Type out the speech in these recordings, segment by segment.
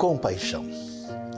Compaixão.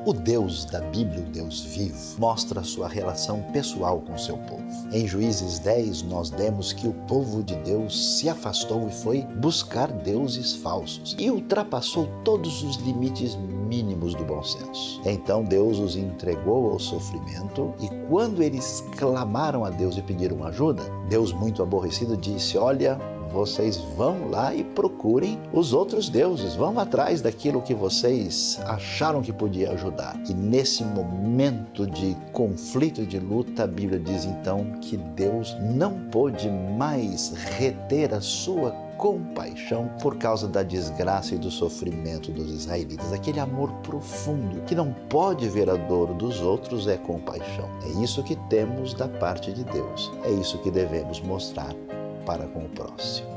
O Deus da Bíblia, o Deus vivo, mostra a sua relação pessoal com o seu povo. Em Juízes 10, nós lemos que o povo de Deus se afastou e foi buscar deuses falsos e ultrapassou todos os limites mínimos do bom senso. Então Deus os entregou ao sofrimento e quando eles clamaram a Deus e pediram ajuda, Deus, muito aborrecido, disse: olha, vocês vão lá e procurem os outros deuses, vão atrás daquilo que vocês acharam que podia ajudar. E nesse momento de conflito e de luta, a Bíblia diz então que Deus não pôde mais reter a sua compaixão por causa da desgraça e do sofrimento dos israelitas. Aquele amor profundo que não pode ver a dor dos outros é compaixão. É isso que temos da parte de Deus, é isso que devemos mostrar para com o próximo.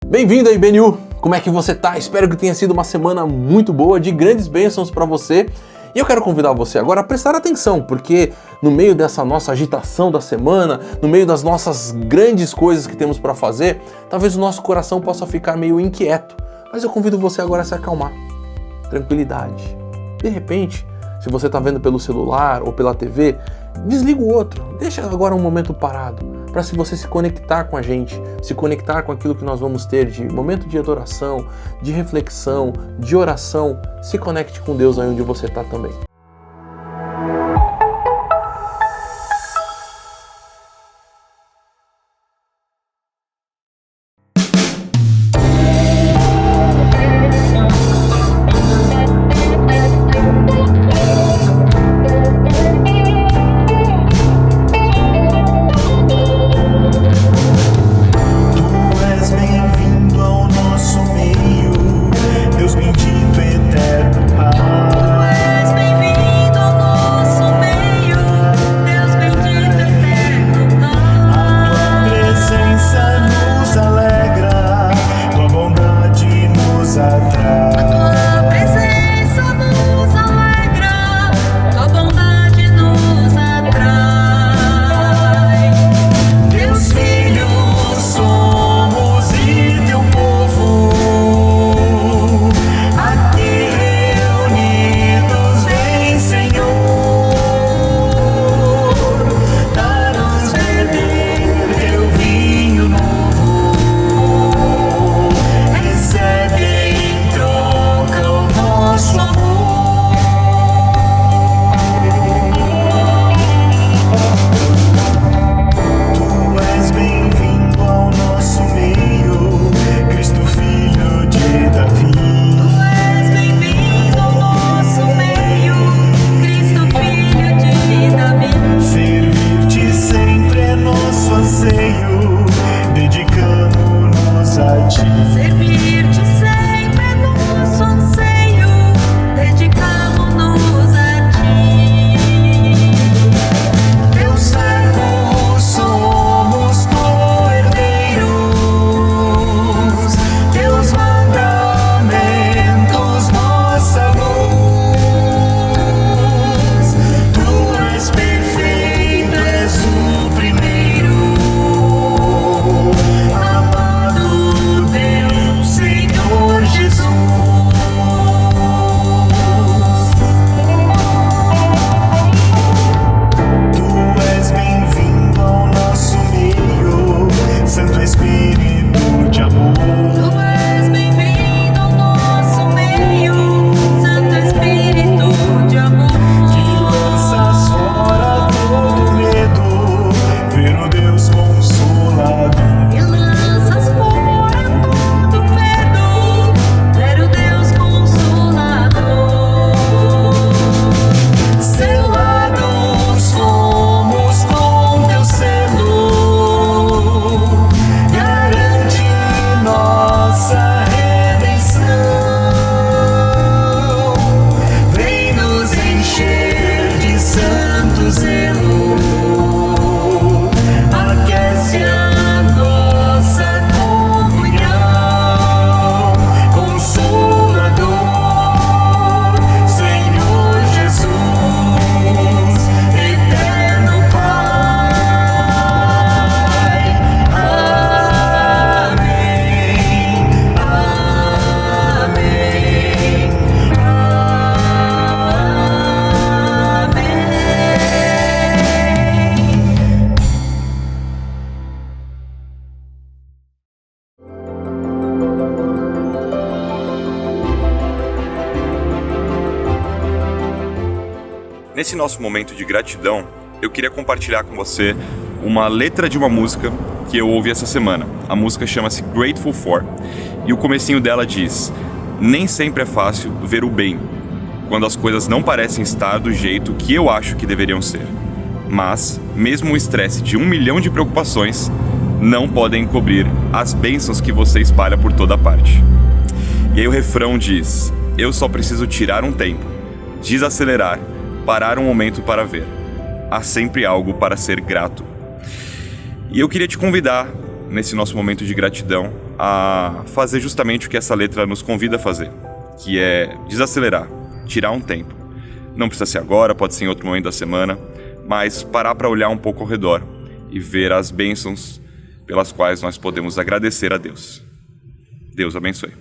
Bem-vindo aí, IBNU! Como é que você tá? Espero que tenha sido uma semana muito boa, de grandes bênçãos para você. E eu quero convidar você agora a prestar atenção, porque no meio dessa nossa agitação da semana, no meio das nossas grandes coisas que temos para fazer, talvez o nosso coração possa ficar meio inquieto. Mas eu convido você agora a se acalmar. Tranquilidade. De repente, se você está vendo pelo celular ou pela TV, desliga o outro. Deixa agora um momento parado, para se você se conectar com a gente, se conectar com aquilo que nós vamos ter de momento de adoração, de reflexão, de oração. Se conecte com Deus aí onde você está também. Nesse nosso momento de gratidão, eu queria compartilhar com você uma letra de uma música que eu ouvi essa semana. A música chama-se Grateful For, e o comecinho dela diz: nem sempre é fácil ver o bem, quando as coisas não parecem estar do jeito que eu acho que deveriam ser. Mas, mesmo o estresse de 1 milhão de preocupações, não podem encobrir as bênçãos que você espalha por toda parte. E aí o refrão diz: eu só preciso tirar um tempo, desacelerar, parar um momento para ver. Há sempre algo para ser grato. E eu queria te convidar, nesse nosso momento de gratidão, a fazer justamente o que essa letra nos convida a fazer, que é desacelerar, tirar um tempo. Não precisa ser agora, pode ser em outro momento da semana, mas parar para olhar um pouco ao redor e ver as bênçãos pelas quais nós podemos agradecer a Deus. Deus abençoe.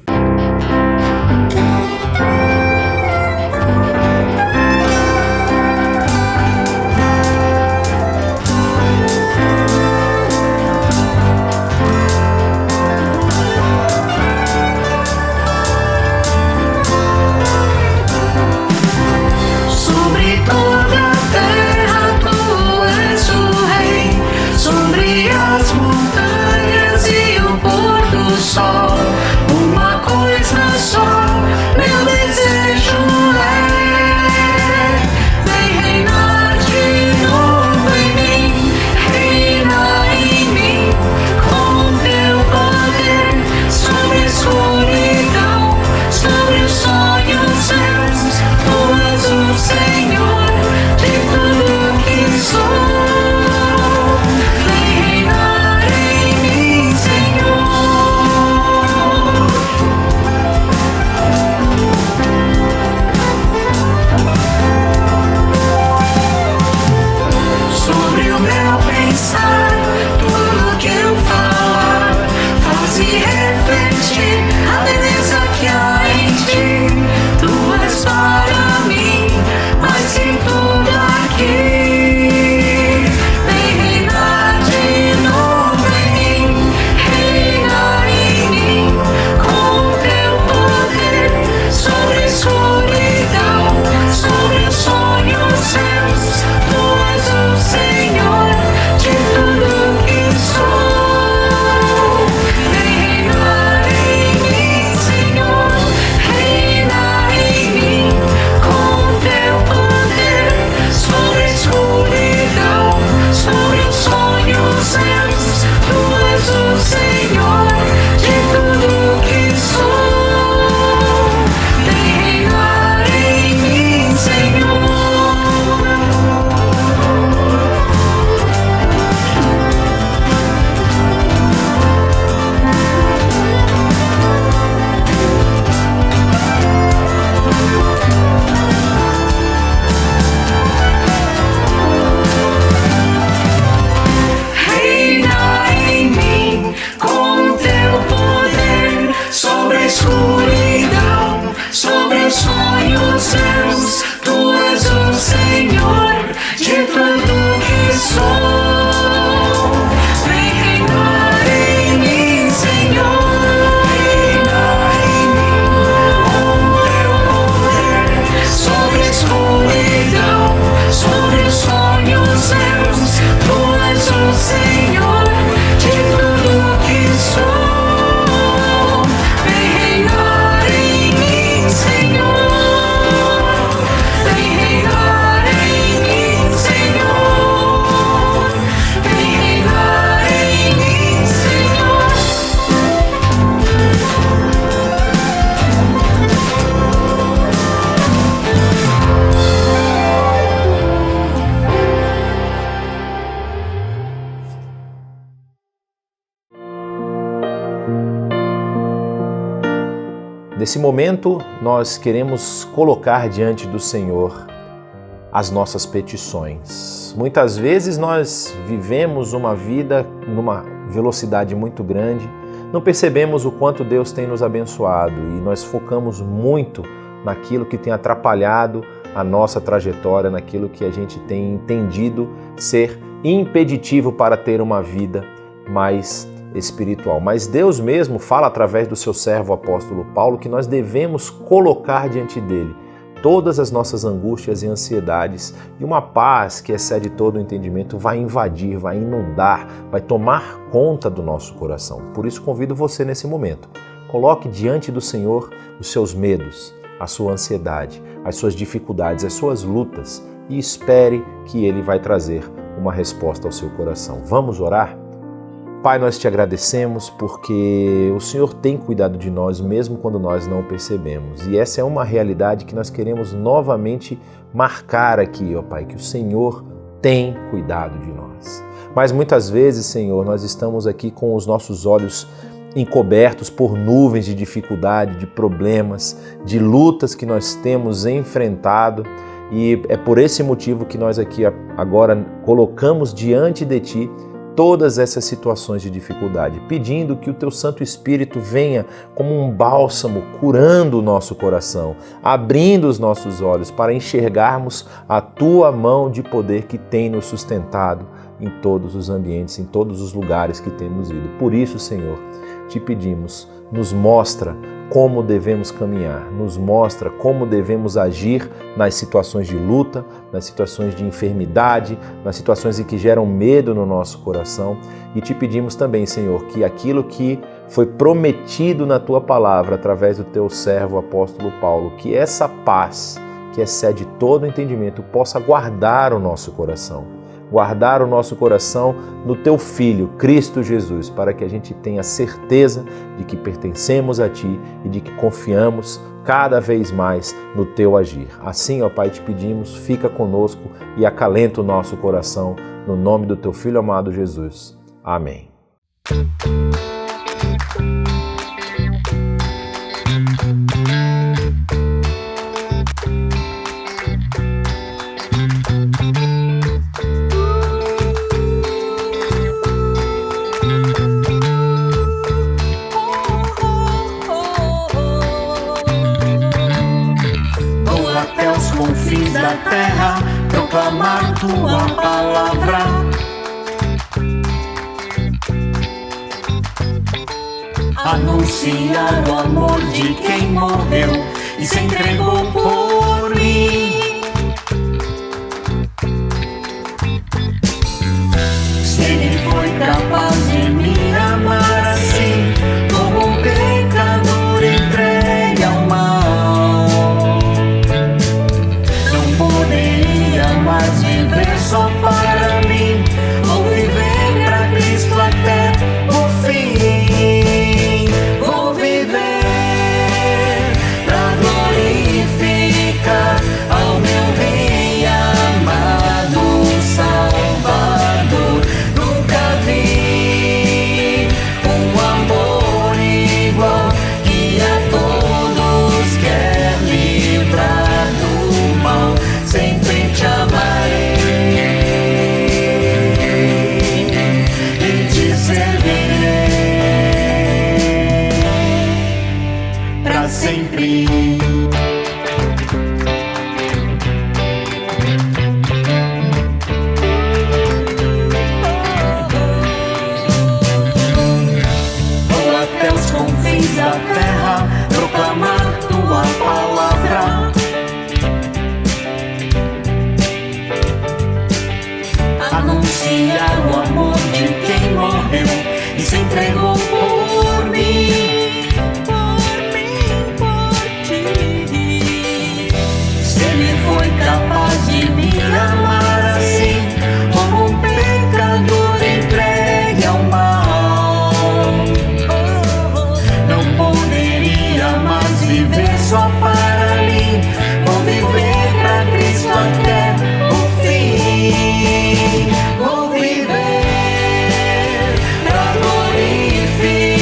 Nesse momento, nós queremos colocar diante do Senhor as nossas petições. Muitas vezes nós vivemos uma vida numa velocidade muito grande, não percebemos o quanto Deus tem nos abençoado e nós focamos muito naquilo que tem atrapalhado a nossa trajetória, naquilo que a gente tem entendido ser impeditivo para ter uma vida mais espiritual. Mas Deus mesmo fala através do seu servo apóstolo Paulo que nós devemos colocar diante dele todas as nossas angústias e ansiedades, e uma paz que excede todo o entendimento vai invadir, vai inundar, vai tomar conta do nosso coração. Por isso convido você nesse momento, coloque diante do Senhor os seus medos, a sua ansiedade, as suas dificuldades, as suas lutas e espere que Ele vai trazer uma resposta ao seu coração. Vamos orar? Pai, nós te agradecemos porque o Senhor tem cuidado de nós mesmo quando nós não percebemos. E essa é uma realidade que nós queremos novamente marcar aqui, ó Pai, que o Senhor tem cuidado de nós. Mas muitas vezes, Senhor, nós estamos aqui com os nossos olhos encobertos por nuvens de dificuldade, de problemas, de lutas que nós temos enfrentado. E é por esse motivo que nós aqui agora colocamos diante de Ti todas essas situações de dificuldade, pedindo que o Teu Santo Espírito venha como um bálsamo, curando o nosso coração, abrindo os nossos olhos para enxergarmos a Tua mão de poder que tem nos sustentado em todos os ambientes, em todos os lugares que temos ido. Por isso, Senhor, te pedimos, nos mostra como devemos caminhar, nos mostra como devemos agir nas situações de luta, nas situações de enfermidade, nas situações em que geram medo no nosso coração. E te pedimos também, Senhor, que aquilo que foi prometido na Tua palavra através do Teu servo apóstolo Paulo, que essa paz que excede todo o entendimento possa guardar o nosso coração. Guardar o nosso coração no Teu Filho, Cristo Jesus, para que a gente tenha certeza de que pertencemos a Ti e de que confiamos cada vez mais no Teu agir. Assim, ó Pai, te pedimos, fica conosco e acalenta o nosso coração, no nome do Teu Filho amado Jesus. Amém. Confins da terra, proclamar Tua palavra. Anunciar o amor de quem morreu e se entregou por mim. Se Ele foi capaz de me amar assim, como um pecador entregue ao mal, mas viver só para mim, vou viver pra Cristo até o fim. Vou viver pra glorificar ao meu Rei amado, Salvador. Nunca vi um amor igual, que a todos quer livrar do mal. Sempre te amarei e te servirei pra sempre. Vou até os confins da terra, proclamar Tua palavra. Anunciar o amor de quem morreu e se entregou por mim, por Ti. Se Ele foi capaz de me amar assim, como um pecador entregue ao mal, não poderia mais viver só para mim. Vou viver pra Cristo até o fim. Vou viver pra glorificar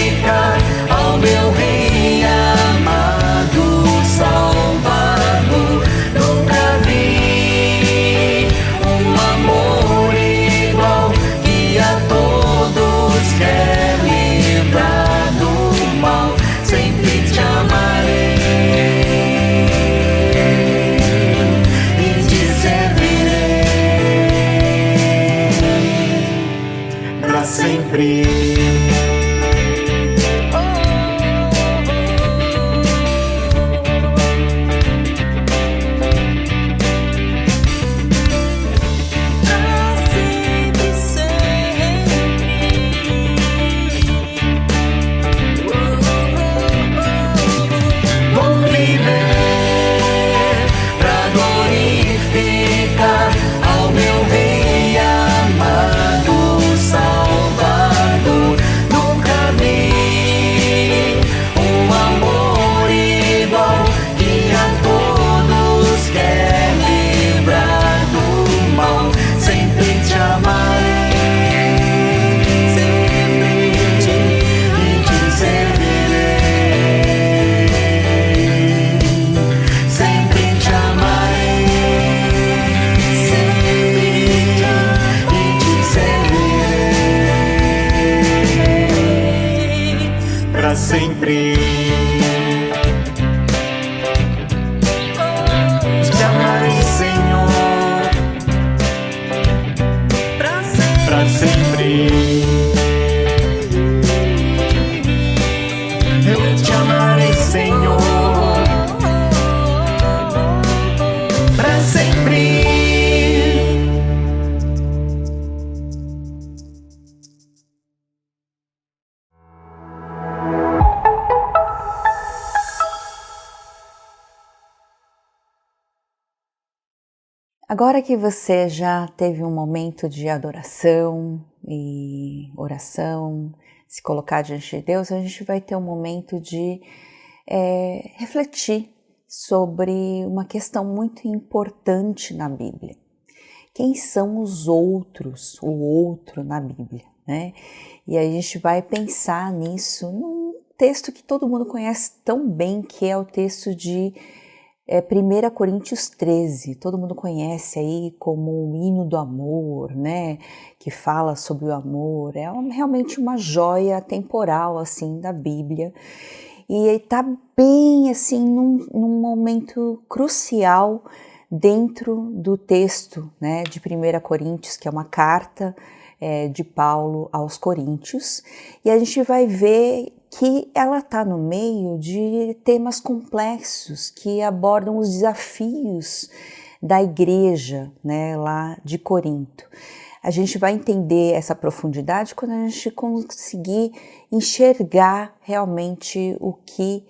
sempre. Te amarei, Senhor, pra sempre. Eu te amarei, Senhor, pra sempre. Agora que você já teve um momento de adoração e oração, se colocar diante de Deus, a gente vai ter um momento de refletir sobre uma questão muito importante na Bíblia. Quem são os outros, o outro na Bíblia, né? E aí a gente vai pensar nisso num texto que todo mundo conhece tão bem, que é o texto de 1 Coríntios 13, todo mundo conhece aí como o hino do amor, né? Que fala sobre o amor, é realmente uma joia temporal assim da Bíblia. E está bem assim num momento crucial dentro do texto, né, de 1 Coríntios, que é uma carta de Paulo aos Coríntios, e a gente vai ver que ela está no meio de temas complexos que abordam os desafios da igreja, né, lá de Corinto. A gente vai entender essa profundidade quando a gente conseguir enxergar realmente o que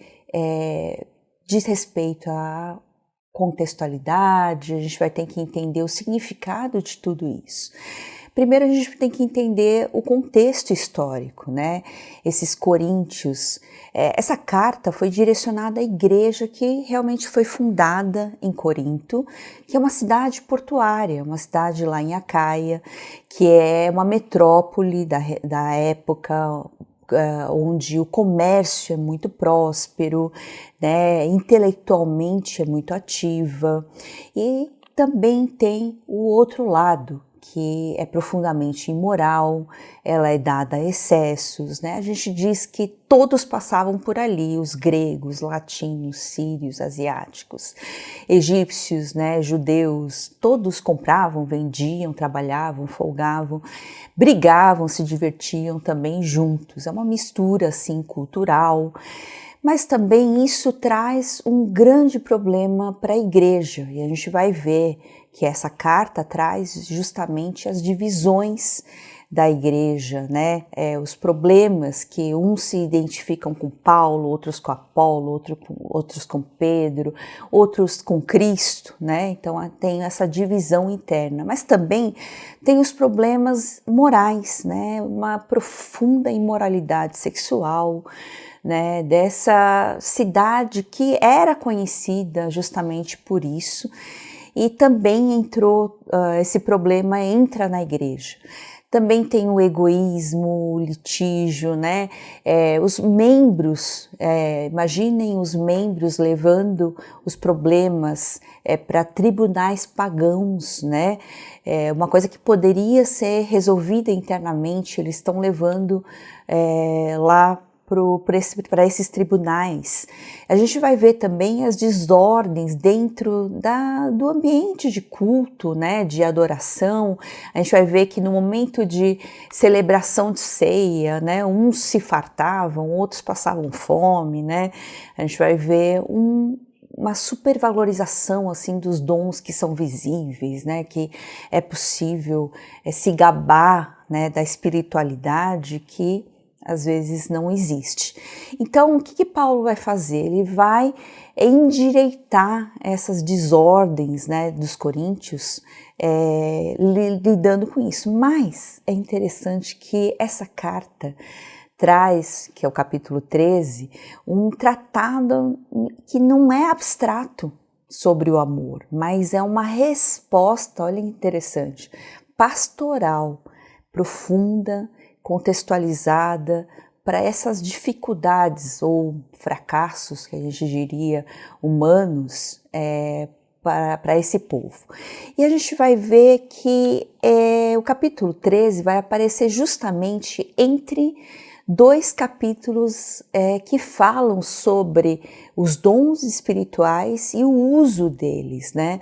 diz respeito à contextualidade. A gente vai ter que entender o significado de tudo isso. Primeiro a gente tem que entender o contexto histórico, né? Esses coríntios, essa carta foi direcionada à igreja que realmente foi fundada em Corinto, que é uma cidade portuária, uma cidade lá em Acaia, que é uma metrópole da época, onde o comércio é muito próspero, né? Intelectualmente é muito ativa, e também tem o outro lado, que é profundamente imoral, ela é dada a excessos, né? A gente diz que todos passavam por ali, os gregos, latinos, sírios, asiáticos, egípcios, né, judeus, todos compravam, vendiam, trabalhavam, folgavam, brigavam, se divertiam também juntos. É uma mistura assim cultural. Mas também isso traz um grande problema para a igreja, e a gente vai ver que essa carta traz justamente as divisões da igreja, né? Os problemas que uns se identificam com Paulo, outros com Apolo, outros com Pedro, outros com Cristo, né? Então tem essa divisão interna, mas também tem os problemas morais, né? Uma profunda imoralidade sexual, né, dessa cidade que era conhecida justamente por isso, e também esse problema entra na igreja. Também tem o egoísmo, o litígio, né? Os membros, imaginem os membros levando os problemas para tribunais pagãos, né? Uma coisa que poderia ser resolvida internamente, eles estão levando lá para esses tribunais. A gente vai ver também as desordens dentro do ambiente de culto, né, de adoração. A gente vai ver que no momento de celebração de ceia, né, uns se fartavam, outros passavam fome, né. A gente vai ver uma supervalorização assim dos dons que são visíveis, né, que é possível se gabar, né, da espiritualidade que às vezes não existe. Então, o que Paulo vai fazer? Ele vai endireitar essas desordens, né, dos coríntios, lidando com isso. Mas é interessante que essa carta traz, que é o capítulo 13, um tratado que não é abstrato sobre o amor, mas é uma resposta, olha que interessante, pastoral, profunda, contextualizada para essas dificuldades ou fracassos, que a gente diria, humanos, para esse povo. E a gente vai ver que o capítulo 13 vai aparecer justamente entre 2 capítulos que falam sobre os dons espirituais e o uso deles, né?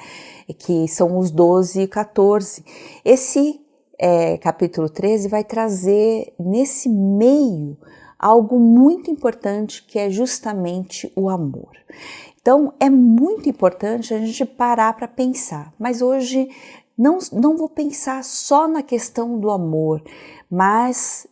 Que são os 12 e 14. Esse capítulo 13 vai trazer nesse meio algo muito importante, que é justamente o amor. Então é muito importante a gente parar para pensar, mas hoje não vou pensar só na questão do amor, mas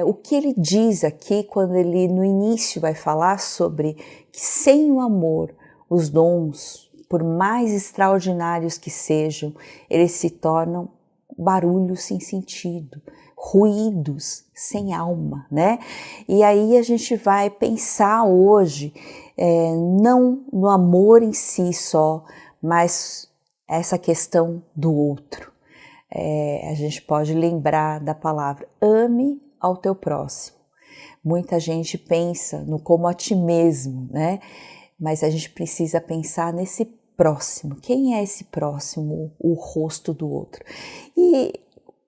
o que ele diz aqui quando ele no início vai falar sobre que sem o amor, os dons, por mais extraordinários que sejam, eles se tornam barulhos sem sentido, ruídos sem alma, né? E aí a gente vai pensar hoje não no amor em si só, mas essa questão do outro. A gente pode lembrar da palavra ame ao teu próximo. Muita gente pensa no como a ti mesmo, né? Mas a gente precisa pensar nesse próximo. Quem é esse próximo? O rosto do outro. E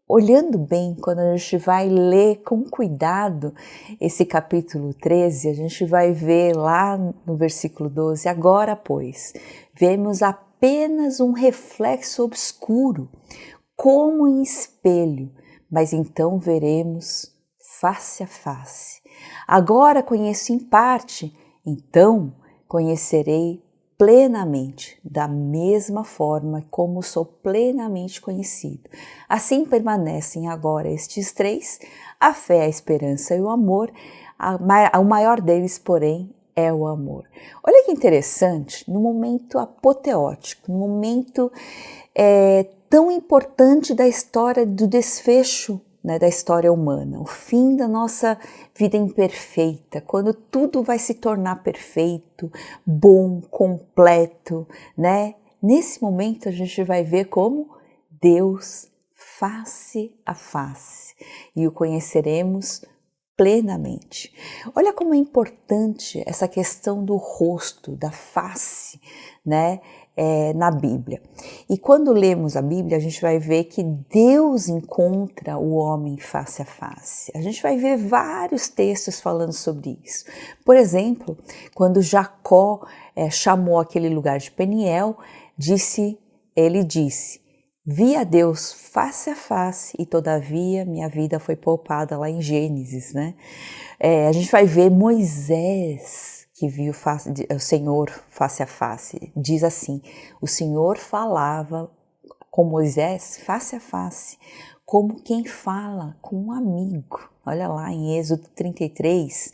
olhando bem, quando a gente vai ler com cuidado esse capítulo 13, a gente vai ver lá no versículo 12, agora pois, vemos apenas um reflexo obscuro, como em espelho, mas então veremos face a face. Agora conheço em parte, então conhecerei plenamente, da mesma forma como sou plenamente conhecido. Assim permanecem agora estes 3, a fé, a esperança e o amor. O maior deles, porém, é o amor. Olha que interessante, no momento apoteótico, no momento tão importante da história, do desfecho, né, da história humana, o fim da nossa vida imperfeita, quando tudo vai se tornar perfeito, bom, completo, né? Nesse momento a gente vai ver como Deus face a face e o conheceremos plenamente. Olha como é importante essa questão do rosto, da face, né? Na Bíblia. E quando lemos a Bíblia, a gente vai ver que Deus encontra o homem face a face. A gente vai ver vários textos falando sobre isso. Por exemplo, quando Jacó chamou aquele lugar de Peniel, ele disse, vi a Deus face a face e todavia minha vida foi poupada, lá em Gênesis, né? A gente vai ver Moisés, que viu o Senhor face a face, diz assim, o Senhor falava com Moisés face a face, como quem fala com um amigo. Olha lá em Êxodo 33.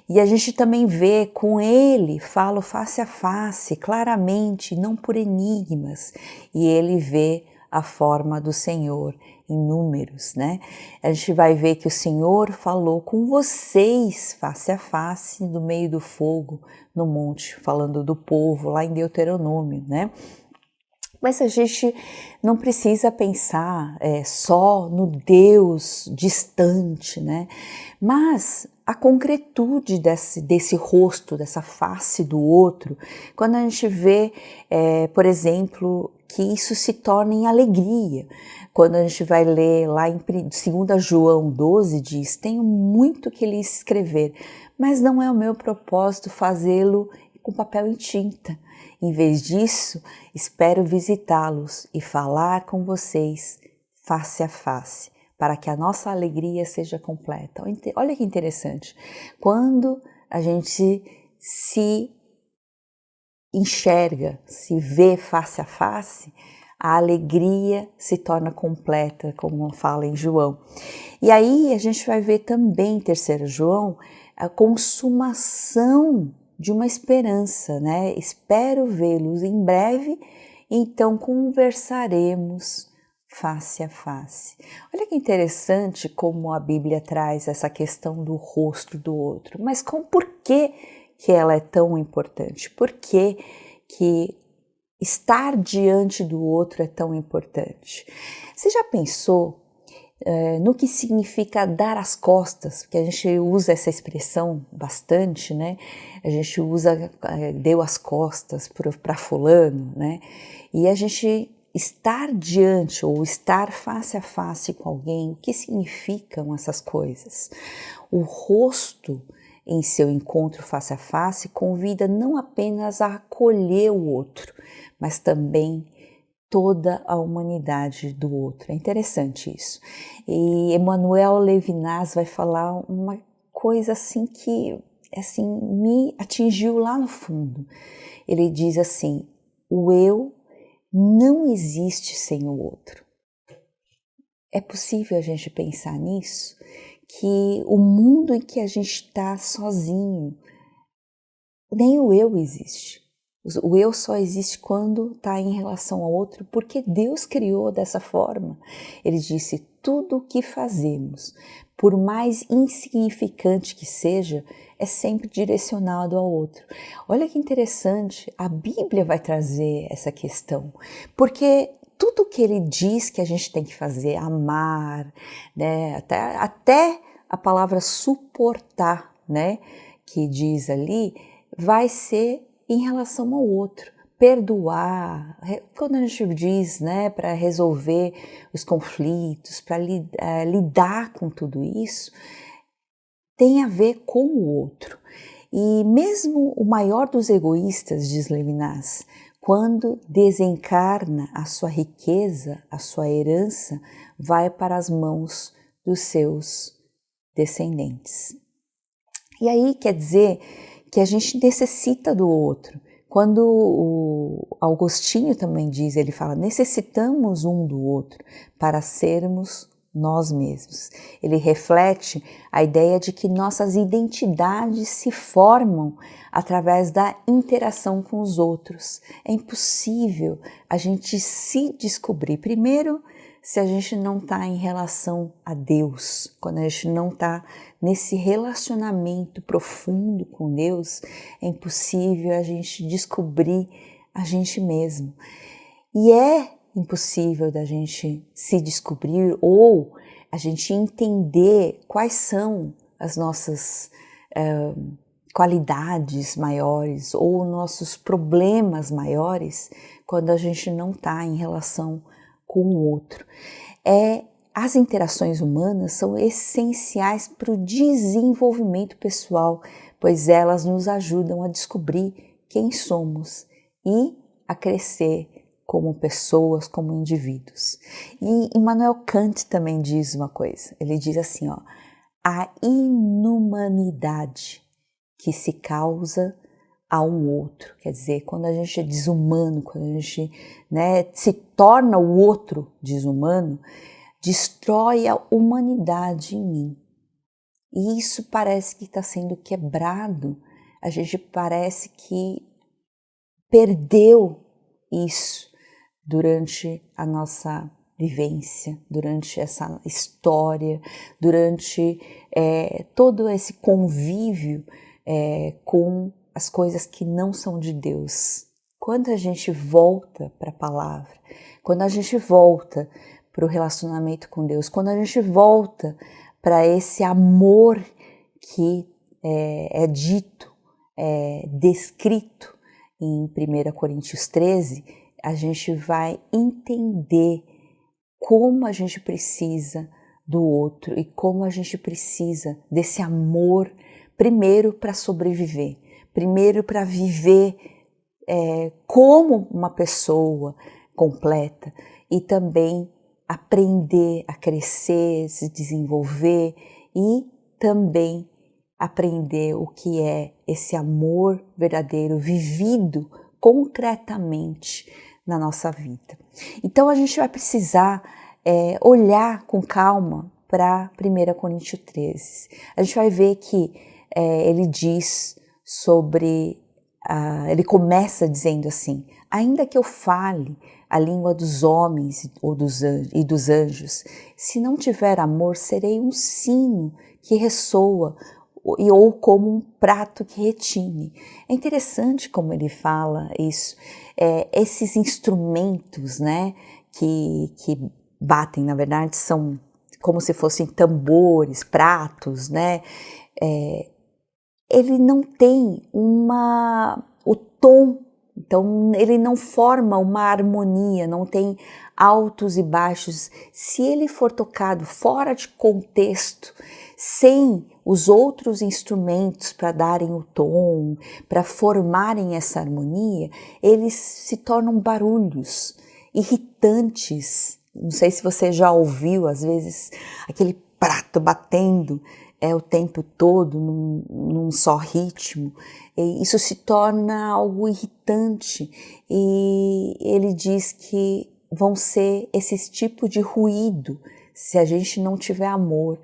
E a gente também vê com ele, falo face a face, claramente, não por enigmas, e ele vê a forma do Senhor em Números, né? A gente vai ver que o Senhor falou com vocês face a face no meio do fogo no monte, falando do povo lá em Deuteronômio, né? Mas a gente não precisa pensar só no Deus distante, né? Mas a concretude desse rosto, dessa face do outro, quando a gente vê, por exemplo, que isso se torna em alegria. Quando a gente vai ler lá em 2 João 12, diz, tenho muito que lhe escrever, mas não é o meu propósito fazê-lo com papel e tinta. Em vez disso, espero visitá-los e falar com vocês face a face, para que a nossa alegria seja completa. Olha que interessante. Quando a gente se enxerga, se vê face a face, a alegria se torna completa, como fala em João. E aí a gente vai ver também em 3 João a consumação de uma esperança, né? Espero vê-los em breve, então conversaremos face a face. Olha que interessante como a Bíblia traz essa questão do rosto do outro, mas por que ela é tão importante? Por que estar diante do outro é tão importante? Você já pensou no que significa dar as costas? Porque a gente usa essa expressão bastante, né? A gente usa deu as costas para fulano, né? E a gente estar diante ou estar face a face com alguém, o que significam essas coisas? O rosto em seu encontro face a face convida não apenas a acolher o outro, mas também toda a humanidade do outro. É interessante isso. E Emmanuel Levinas vai falar uma coisa assim que assim, me atingiu lá no fundo. Ele diz assim: o eu não existe sem o outro. É possível a gente pensar nisso? Que o mundo em que a gente está sozinho, nem o eu existe. O eu só existe quando está em relação ao outro, porque Deus criou dessa forma. Ele disse: tudo o que fazemos, por mais insignificante que seja, é sempre direcionado ao outro. Olha que interessante, a Bíblia vai trazer essa questão, porque tudo que ele diz que a gente tem que fazer, amar, né, até a palavra suportar, né, que diz ali, vai ser em relação ao outro. Perdoar, quando a gente diz, né, para resolver os conflitos, para lidar com tudo isso, tem a ver com o outro. E mesmo o maior dos egoístas, diz Levinas, quando desencarna, a sua riqueza, a sua herança, vai para as mãos dos seus descendentes. E aí quer dizer que a gente necessita do outro. Quando o Agostinho também diz, ele fala, necessitamos um do outro para sermos nós mesmos. Ele reflete a ideia de que nossas identidades se formam através da interação com os outros. É impossível a gente se descobrir. Primeiro, se a gente não está em relação a Deus, quando a gente não está nesse relacionamento profundo com Deus, é impossível a gente descobrir a gente mesmo. E é impossível da gente se descobrir ou a gente entender quais são as nossas qualidades maiores ou nossos problemas maiores quando a gente não está em relação com o outro. As interações humanas são essenciais para o desenvolvimento pessoal, pois elas nos ajudam a descobrir quem somos e a crescer como pessoas, como indivíduos. E Immanuel Kant também diz uma coisa, ele diz assim, ó, a inumanidade que se causa a um outro, quer dizer, quando a gente é desumano, quando a gente, né, se torna o outro desumano, destrói a humanidade em mim. E isso parece que está sendo quebrado, a gente parece que perdeu isso durante a nossa vivência, durante essa história, durante todo esse convívio com as coisas que não são de Deus. Quando a gente volta para a palavra, quando a gente volta para o relacionamento com Deus, quando a gente volta para esse amor que é dito, descrito em 1 Coríntios 13, a gente vai entender como a gente precisa do outro e como a gente precisa desse amor, primeiro para sobreviver, primeiro para viver como uma pessoa completa e também aprender a crescer, se desenvolver e também aprender o que é esse amor verdadeiro vivido concretamente na nossa vida. Então a gente vai precisar olhar com calma para 1 Coríntios 13. A gente vai ver que ele diz sobre, ele começa dizendo assim, ainda que eu fale a língua dos homens e dos anjos, se não tiver amor, serei um sino que ressoa ou como um prato que retine. É interessante como ele fala isso, esses instrumentos, né, que batem, na verdade, são como se fossem tambores, pratos, né, ele não tem o tom Então ele não forma uma harmonia, não tem altos e baixos. Se ele for tocado fora de contexto, sem os outros instrumentos para darem o tom, para formarem essa harmonia, eles se tornam barulhos irritantes. Não sei se você já ouviu, às vezes, aquele prato batendo o tempo todo num só ritmo. E isso se torna algo irritante, e ele diz que vão ser esses tipos de ruído. Se a gente não tiver amor,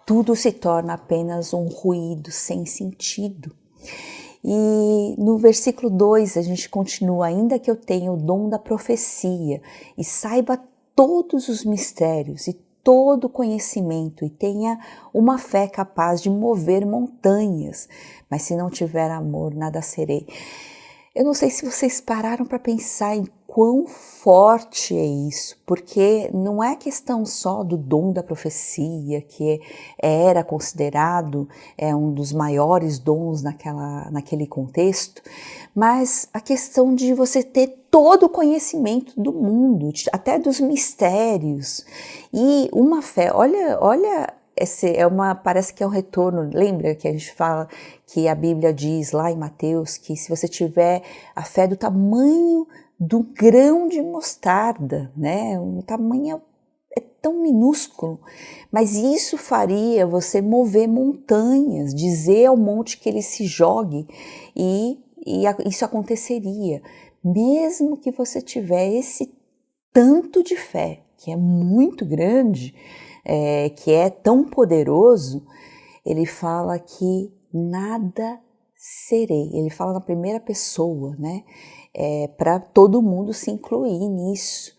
tudo se torna apenas um ruído sem sentido. E no versículo 2 a gente continua: ainda que eu tenha o dom da profecia e saiba todos os mistérios e todo conhecimento e tenha uma fé capaz de mover montanhas, mas se não tiver amor, nada serei. Eu não sei se vocês pararam para pensar em quão forte é isso, porque não é questão só do dom da profecia, que era considerado um dos maiores dons naquele contexto, mas a questão de você ter todo o conhecimento do mundo, até dos mistérios, e uma fé. Olha, parece que é um retorno. Lembra que a gente fala que a Bíblia diz lá em Mateus que se você tiver a fé do tamanho do grão de mostarda, né? O tamanho é tão minúsculo, mas isso faria você mover montanhas, dizer ao monte que ele se jogue, e isso aconteceria. Mesmo que você tiver esse tanto de fé, que é muito grande, que é tão poderoso, ele fala que nada serei. Ele fala na primeira pessoa, né? Para todo mundo se incluir nisso.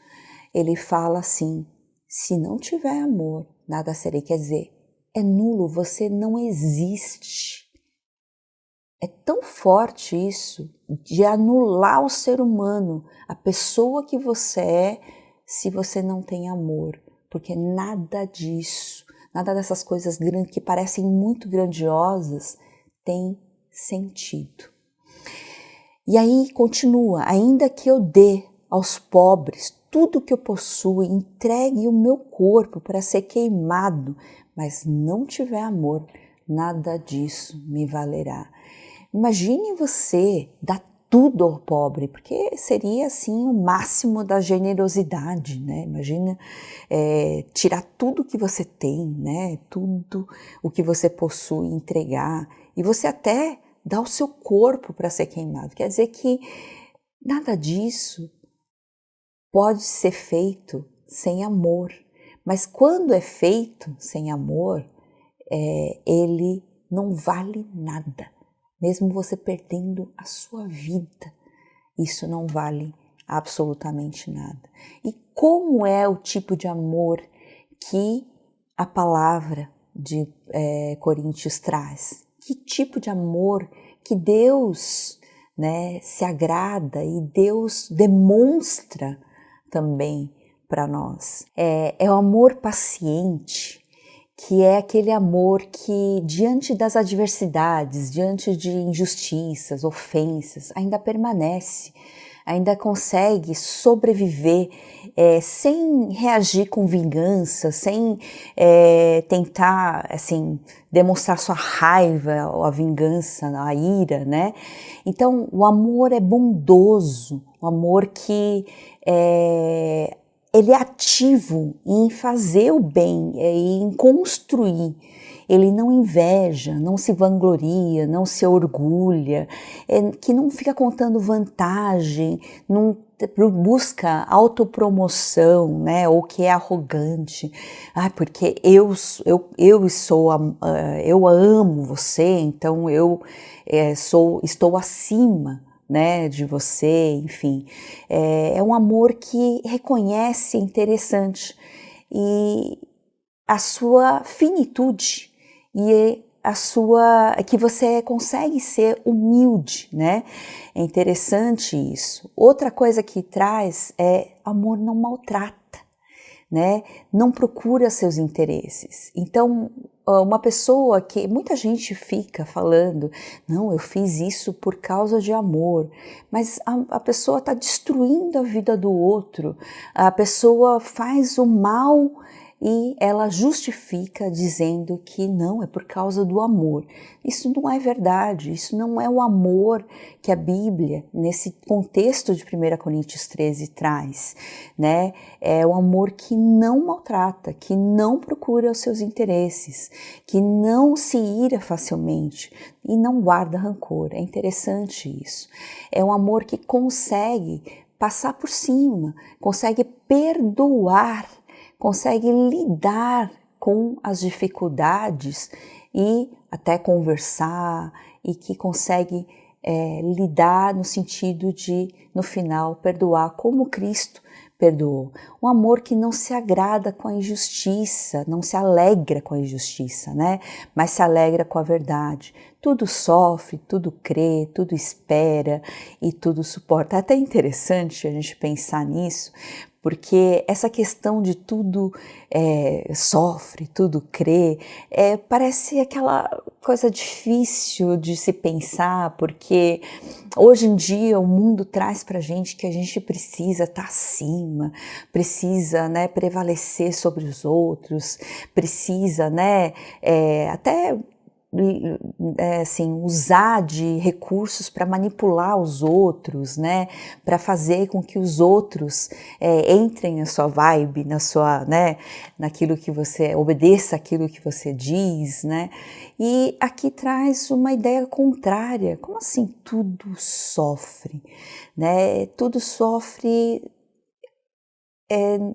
Ele fala assim: se não tiver amor, nada serei. Quer dizer, é nulo, você não existe. É tão forte isso, de anular o ser humano, a pessoa que você é, se você não tem amor. Porque nada disso, nada dessas coisas grandes que parecem muito grandiosas, tem sentido. E aí continua: ainda que eu dê aos pobres tudo que eu possuo, entregue o meu corpo para ser queimado, mas não tiver amor, nada disso me valerá. Imagine você dar tudo ao pobre, porque seria assim o máximo da generosidade, né? Imagina tirar tudo que você tem, né? Tudo o que você possui, entregar, e você até dá o seu corpo para ser queimado. Quer dizer que nada disso pode ser feito sem amor. Mas quando é feito sem amor, ele não vale nada. Mesmo você perdendo a sua vida, isso não vale absolutamente nada. E como é o tipo de amor que a palavra de Coríntios traz? Que tipo de amor que Deus, né, se agrada e Deus demonstra também para nós? É o amor paciente, que é aquele amor que, diante das adversidades, diante de injustiças, ofensas, ainda permanece, ainda consegue sobreviver sem reagir com vingança, sem tentar assim, demonstrar sua raiva, a vingança, a ira, né? Então, o amor é bondoso, o amor que ele é ativo em fazer o bem, em construir. Ele não inveja, não se vangloria, não se orgulha, que não fica contando vantagem, não busca autopromoção, né? Ou que é arrogante. Porque eu amo você, então estou acima, né, de você, enfim. É um amor que reconhece, interessante, e a sua finitude, e que você consegue ser humilde, né? É interessante isso. Outra coisa que traz amor não maltrata, né? Não procura seus interesses. Então, uma pessoa que muita gente fica falando, não, eu fiz isso por causa de amor, mas a pessoa está destruindo a vida do outro, a pessoa faz o mal e ela justifica dizendo que não, é por causa do amor. Isso não é verdade, isso não é o amor que a Bíblia, nesse contexto de 1 Coríntios 13, traz, né? É o amor que não maltrata, que não procura os seus interesses, que não se ira facilmente e não guarda rancor. É interessante isso. É um amor que consegue passar por cima, consegue perdoar, consegue lidar com as dificuldades e até conversar, e que consegue lidar no sentido de, no final, perdoar como Cristo perdoou. Um amor que não se agrada com a injustiça, não se alegra com a injustiça, né? Mas se alegra com a verdade. Tudo sofre, tudo crê, tudo espera e tudo suporta. É até interessante a gente pensar nisso, porque essa questão de tudo sofre, tudo crê, parece aquela coisa difícil de se pensar, porque hoje em dia o mundo traz pra gente que a gente precisa estar acima, precisa, né, prevalecer sobre os outros, precisa, né, até assim, usar de recursos para manipular os outros, né, para fazer com que os outros entrem na sua vibe, na sua, né, naquilo que você obedeça, aquilo que você diz, né? E aqui traz uma ideia contrária. Como assim tudo sofre, né? Tudo sofre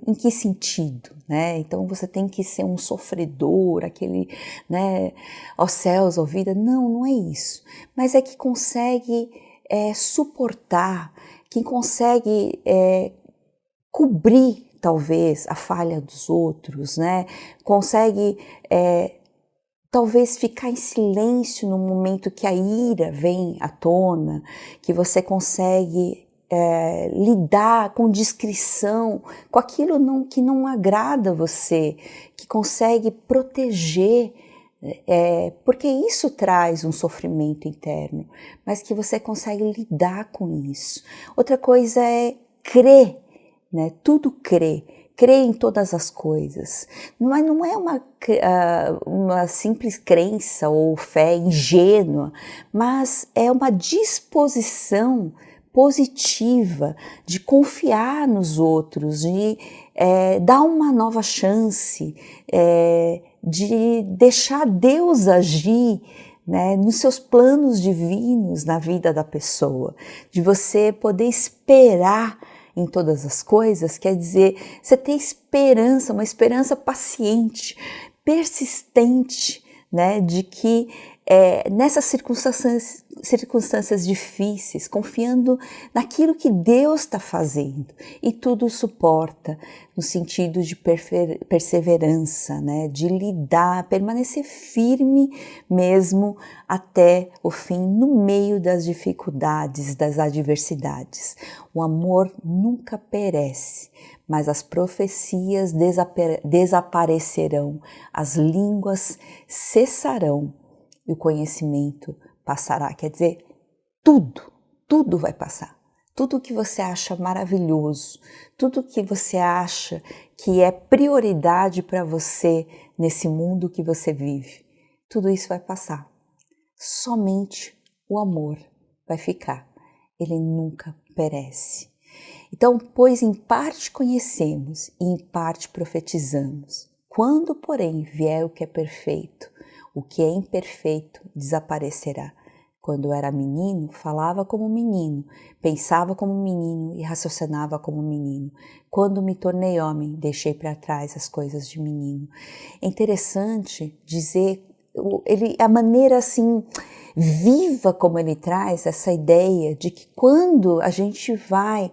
em que sentido, né? Então você tem que ser um sofredor, aquele, né, ó céus, ó vida. Não, não é isso. Mas é que consegue suportar, que consegue cobrir, talvez, a falha dos outros, né? Consegue talvez ficar em silêncio no momento que a ira vem à tona, que você consegue lidar com discrição, com aquilo que não agrada a você, que consegue proteger, porque isso traz um sofrimento interno, mas que você consegue lidar com isso. Outra coisa é crer, né? Tudo crê em todas as coisas, mas não é uma simples crença ou fé ingênua, mas é uma disposição positiva de confiar nos outros, de dar uma nova chance, de deixar Deus agir, né, nos seus planos divinos na vida da pessoa, de você poder esperar em todas as coisas, quer dizer, você ter esperança, uma esperança paciente, persistente, né, de que nessas circunstâncias difíceis, confiando naquilo que Deus está fazendo, e tudo suporta no sentido de perseverança, né, de lidar, permanecer firme mesmo até o fim, no meio das dificuldades, das adversidades. O amor nunca perece, mas as profecias desaparecerão, as línguas cessarão e o conhecimento passará. Quer dizer, tudo vai passar. Tudo que você acha maravilhoso, tudo que você acha que é prioridade para você nesse mundo que você vive, tudo isso vai passar. Somente o amor vai ficar. Ele nunca perece. Então, pois em parte conhecemos e em parte profetizamos. Quando, porém, vier o que é perfeito, o que é imperfeito desaparecerá. Quando era menino, falava como menino, pensava como menino e raciocinava como menino. Quando me tornei homem, deixei para trás as coisas de menino. É interessante dizer, a maneira assim viva como ele traz essa ideia de que quando a gente vai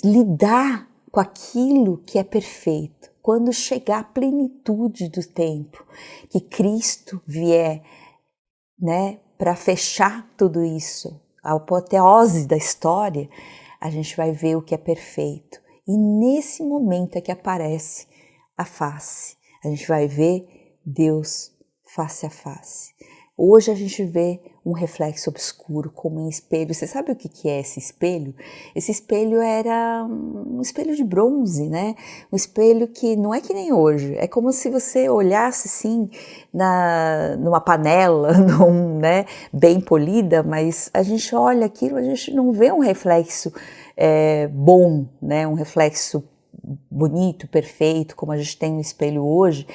lidar com aquilo que é perfeito, quando chegar a plenitude do tempo, que Cristo vier, né, para fechar tudo isso, a apoteose da história, a gente vai ver o que é perfeito. E nesse momento é que aparece a face. A gente vai ver Deus face a face. Hoje a gente vê um reflexo obscuro como em espelho. Você sabe o que é esse espelho? Esse espelho era um espelho de bronze, né? Um espelho que não é que nem hoje. É como se você olhasse assim numa panela, né, bem polida, mas a gente olha aquilo, a gente não vê um reflexo bom, né? Um reflexo bonito, perfeito, como a gente tem no espelho hoje,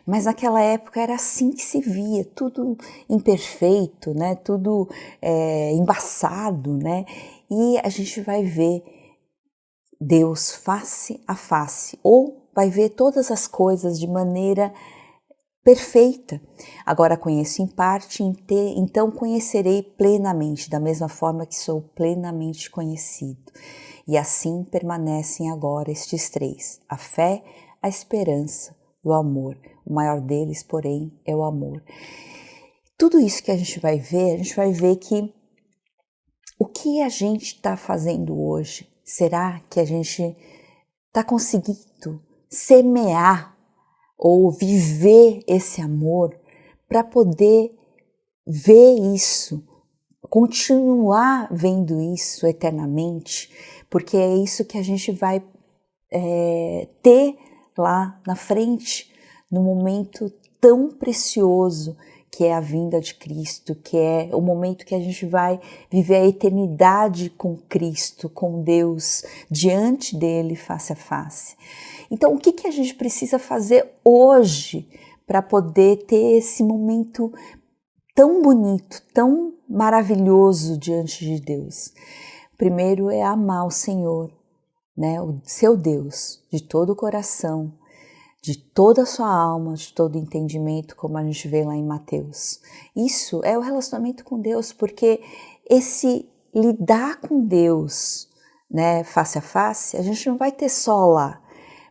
mas naquela época era assim que se via, tudo imperfeito, né? Tudo embaçado, né? E a gente vai ver Deus face a face, ou vai ver todas as coisas de maneira perfeita. Agora conheço em parte, então conhecerei plenamente, da mesma forma que sou plenamente conhecido. E assim permanecem agora estes três: a fé, a esperança e o amor. O maior deles, porém, é o amor. Tudo isso que a gente vai ver que o que a gente está fazendo hoje, será que a gente está conseguindo semear ou viver esse amor para poder ver isso, continuar vendo isso eternamente? Porque é isso que a gente vai ter lá na frente, no momento tão precioso que é a vinda de Cristo, que é o momento que a gente vai viver a eternidade com Cristo, com Deus, diante dele, face a face. Então, o que a gente precisa fazer hoje para poder ter esse momento tão bonito, tão maravilhoso diante de Deus? Primeiro é amar o Senhor, né, o seu Deus, de todo o coração, de toda a sua alma, de todo o entendimento, como a gente vê lá em Mateus. Isso é o relacionamento com Deus, porque esse lidar com Deus, né, face a face, a gente não vai ter só lá.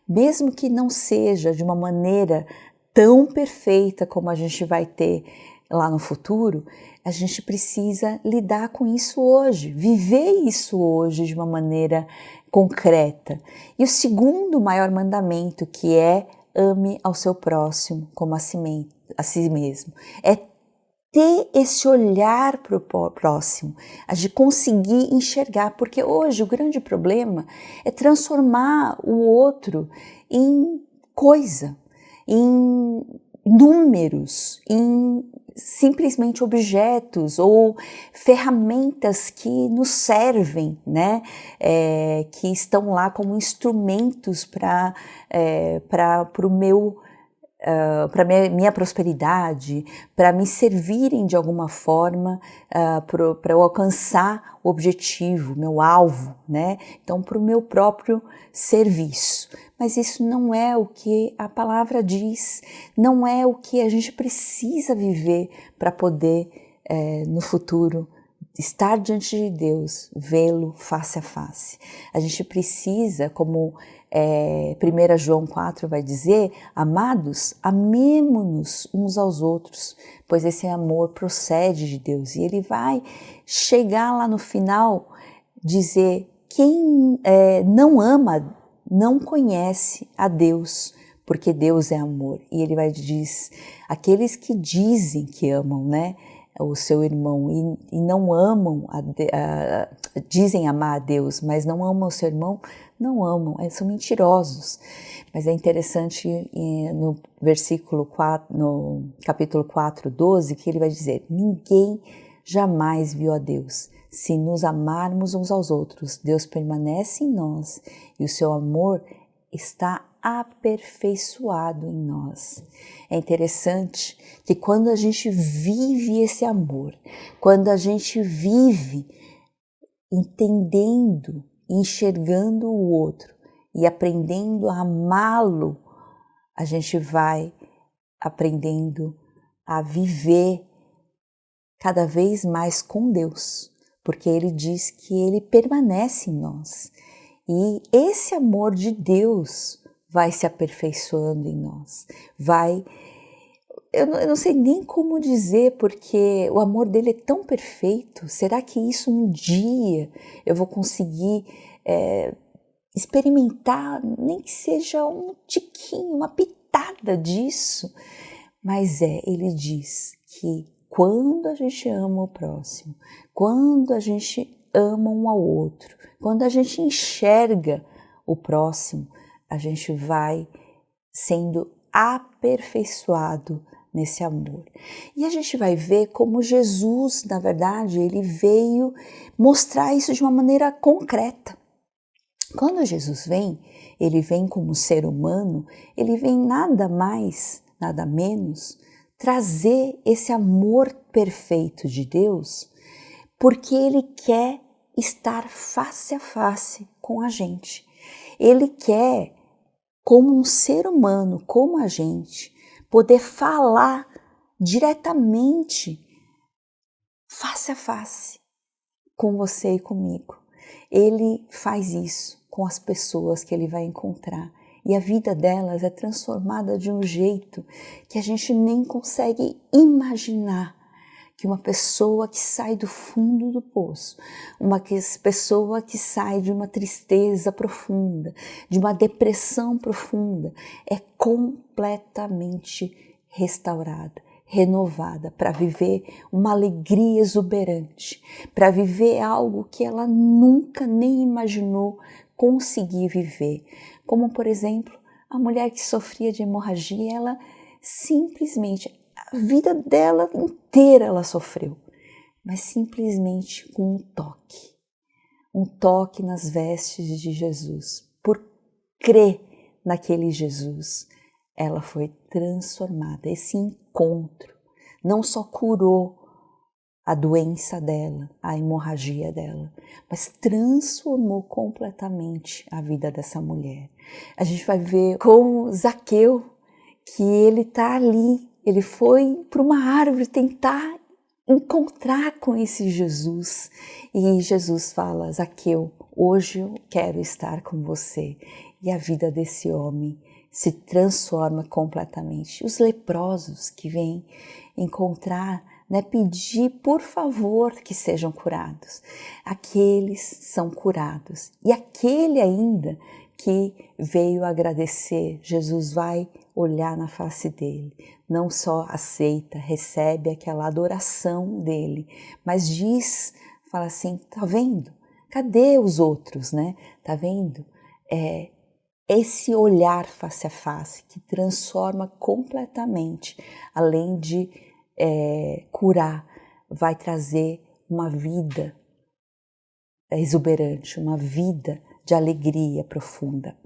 Mesmo que não seja de uma maneira tão perfeita como a gente vai ter lá no futuro, a gente precisa lidar com isso hoje, viver isso hoje de uma maneira concreta. E o segundo maior mandamento, que é ame ao seu próximo como a si mesmo, é ter esse olhar para o próximo, de conseguir enxergar, porque hoje o grande problema é transformar o outro em coisa, em números, em simplesmente objetos ou ferramentas que nos servem, né? Que estão lá como instrumentos para o meu para minha prosperidade, para me servirem de alguma forma, para eu alcançar o objetivo, meu alvo, né? Então, para o meu próprio serviço. Mas isso não é o que a palavra diz, não é o que a gente precisa viver para poder, no futuro, estar diante de Deus, vê-lo face a face. A gente precisa, como 1 João 4 vai dizer, amados, amemo-nos uns aos outros, pois esse amor procede de Deus. E ele vai chegar lá no final, dizer, quem não ama, não conhece a Deus, porque Deus é amor. E ele vai dizer, aqueles que dizem que amam, né, o seu irmão e não amam, dizem amar a Deus, mas não amam o seu irmão, não amam, são mentirosos. Mas é interessante no versículo 4, no capítulo 4, 12, que ele vai dizer, ninguém jamais viu a Deus. Se nos amarmos uns aos outros, Deus permanece em nós e o seu amor está aperfeiçoado em nós. É interessante que quando a gente vive esse amor, quando a gente vive entendendo, enxergando o outro e aprendendo a amá-lo, a gente vai aprendendo a viver cada vez mais com Deus, porque ele diz que ele permanece em nós. E esse amor de Deus vai se aperfeiçoando em nós, eu não sei nem como dizer, porque o amor dele é tão perfeito. Será que isso um dia eu vou conseguir experimentar, nem que seja um tiquinho, uma pitada disso. Mas ele diz que quando a gente ama o próximo, quando a gente ama um ao outro, quando a gente enxerga o próximo, a gente vai sendo aperfeiçoado nesse amor. E a gente vai ver como Jesus, na verdade, ele veio mostrar isso de uma maneira concreta. Quando Jesus vem, ele vem como ser humano, ele vem nada mais, nada menos, trazer esse amor perfeito de Deus, porque ele quer estar face a face com a gente. Ele quer, como um ser humano, como a gente, poder falar diretamente, face a face, com você e comigo. Ele faz isso com as pessoas que ele vai encontrar. E a vida delas é transformada de um jeito que a gente nem consegue imaginar. Que uma pessoa que sai do fundo do poço, uma pessoa que sai de uma tristeza profunda, de uma depressão profunda, é completamente restaurada, renovada, para viver uma alegria exuberante, para viver algo que ela nunca nem imaginou conseguir viver. Como, por exemplo, a mulher que sofria de hemorragia, ela simplesmente, a vida dela inteira ela sofreu, mas simplesmente com um toque nas vestes de Jesus, por crer naquele Jesus, ela foi transformada. Esse encontro não só curou a doença dela, a hemorragia dela, mas transformou completamente a vida dessa mulher. A gente vai ver como Zaqueu, que ele está ali, ele foi para uma árvore tentar encontrar com esse Jesus. E Jesus fala: Zaqueu, hoje eu quero estar com você. E a vida desse homem se transforma completamente. Os leprosos que vêm encontrar, pedir por favor que sejam curados. Aqueles são curados. E aquele ainda que veio agradecer, Jesus vai olhar na face dele, não só aceita, recebe aquela adoração dele, mas diz, fala assim, tá vendo? Cadê os outros, Tá vendo? Esse olhar face a face que transforma completamente, além de curar, vai trazer uma vida exuberante, uma vida de alegria profunda.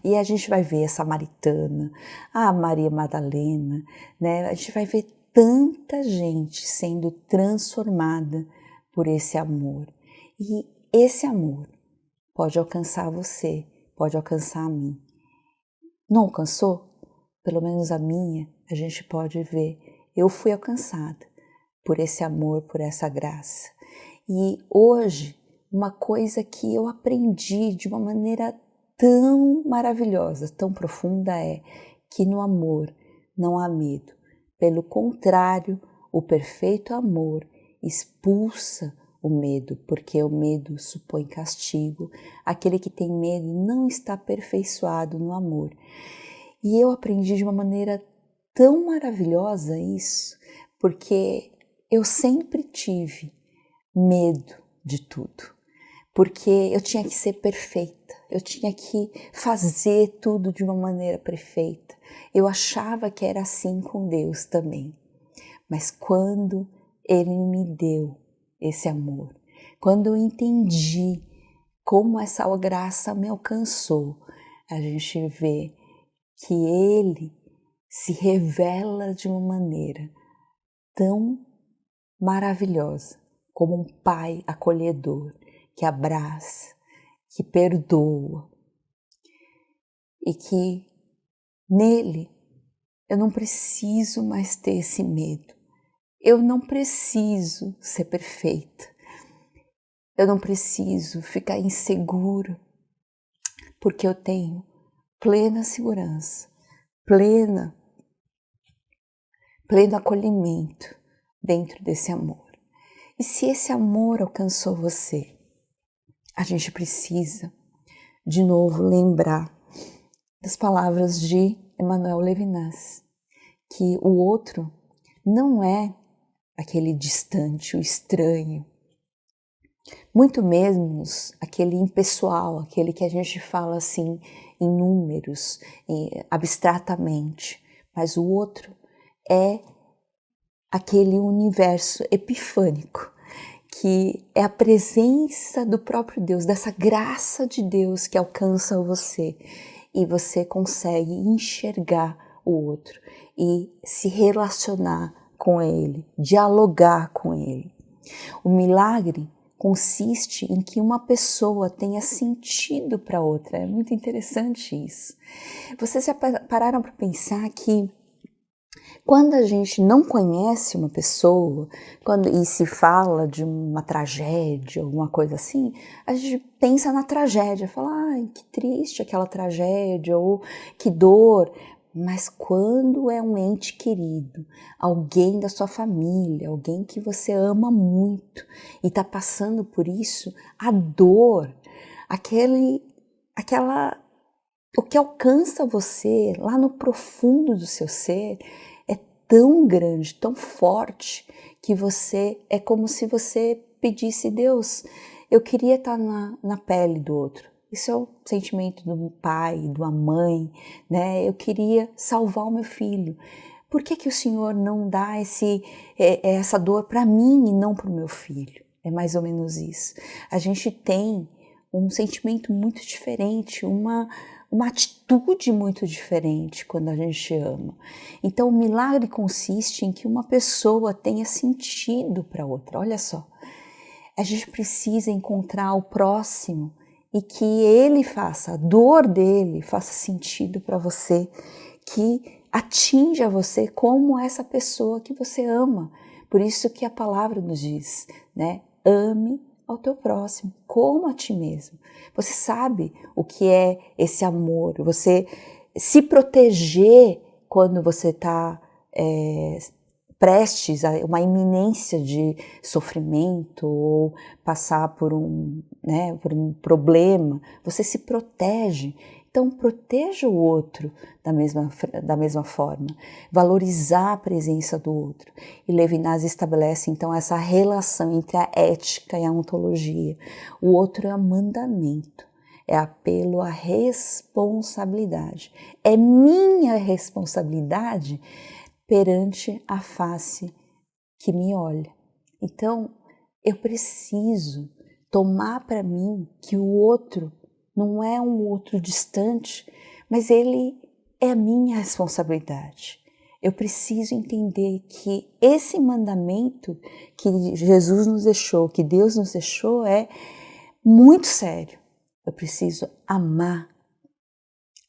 E a gente vai ver a samaritana, a Maria Madalena, A gente vai ver tanta gente sendo transformada por esse amor. E esse amor pode alcançar você, pode alcançar a mim. Não alcançou? Pelo menos a minha, a gente pode ver. Eu fui alcançada por esse amor, por essa graça. E hoje, uma coisa que eu aprendi de uma maneira tão maravilhosa, tão profunda, é que no amor não há medo. Pelo contrário, o perfeito amor expulsa o medo, porque o medo supõe castigo. Aquele que tem medo não está aperfeiçoado no amor. E eu aprendi de uma maneira tão maravilhosa isso, porque eu sempre tive medo de tudo. Porque eu tinha que ser perfeita, eu tinha que fazer tudo de uma maneira perfeita. Eu achava que era assim com Deus também. Mas quando Ele me deu esse amor, quando eu entendi como essa graça me alcançou, a gente vê que Ele se revela de uma maneira tão maravilhosa, como um pai acolhedor, que abraça, que perdoa, e que nele eu não preciso mais ter esse medo, eu não preciso ser perfeita, eu não preciso ficar insegura, porque eu tenho plena segurança, pleno acolhimento dentro desse amor. E se esse amor alcançou você, a gente precisa de novo lembrar das palavras de Emmanuel Levinas, que o outro não é aquele distante, o estranho, muito menos aquele impessoal, aquele que a gente fala assim em números, abstratamente, mas o outro é aquele universo epifânico, que é a presença do próprio Deus, dessa graça de Deus que alcança você e você consegue enxergar o outro e se relacionar com ele, dialogar com ele. O milagre consiste em que uma pessoa tenha sentido para outra. É muito interessante isso. Vocês já pararam para pensar que quando a gente não conhece uma pessoa, e se fala de uma tragédia, alguma coisa assim, a gente pensa na tragédia, fala, ai, que triste aquela tragédia, ou que dor. Mas quando é um ente querido, alguém da sua família, alguém que você ama muito e está passando por isso, a dor, o que alcança você lá no profundo do seu ser é tão grande, tão forte, que é como se você pedisse, Deus, eu queria estar na pele do outro. Isso é o sentimento do pai, de uma mãe, né? Eu queria salvar o meu filho. Por que o Senhor não dá essa dor para mim e não para o meu filho? É mais ou menos isso. A gente tem um sentimento muito diferente, uma atitude muito diferente quando a gente ama. Então, o milagre consiste em que uma pessoa tenha sentido para outra. Olha só, a gente precisa encontrar o próximo e que ele faça, a dor dele faça sentido para você, que atinja você como essa pessoa que você ama. Por isso que a palavra nos diz, né? Ame ao teu próximo, como a ti mesmo. Você sabe o que é esse amor, você se proteger quando você está prestes a uma iminência de sofrimento ou passar por um problema, você se protege. Então, proteja o outro da mesma forma, valorizar a presença do outro. E Levinas estabelece, então, essa relação entre a ética e a ontologia. O outro é mandamento, é apelo à responsabilidade. É minha responsabilidade perante a face que me olha. Então, eu preciso tomar para mim que o outro não é um outro distante, mas ele é a minha responsabilidade. Eu preciso entender que esse mandamento que Jesus nos deixou, que Deus nos deixou, é muito sério. Eu preciso amar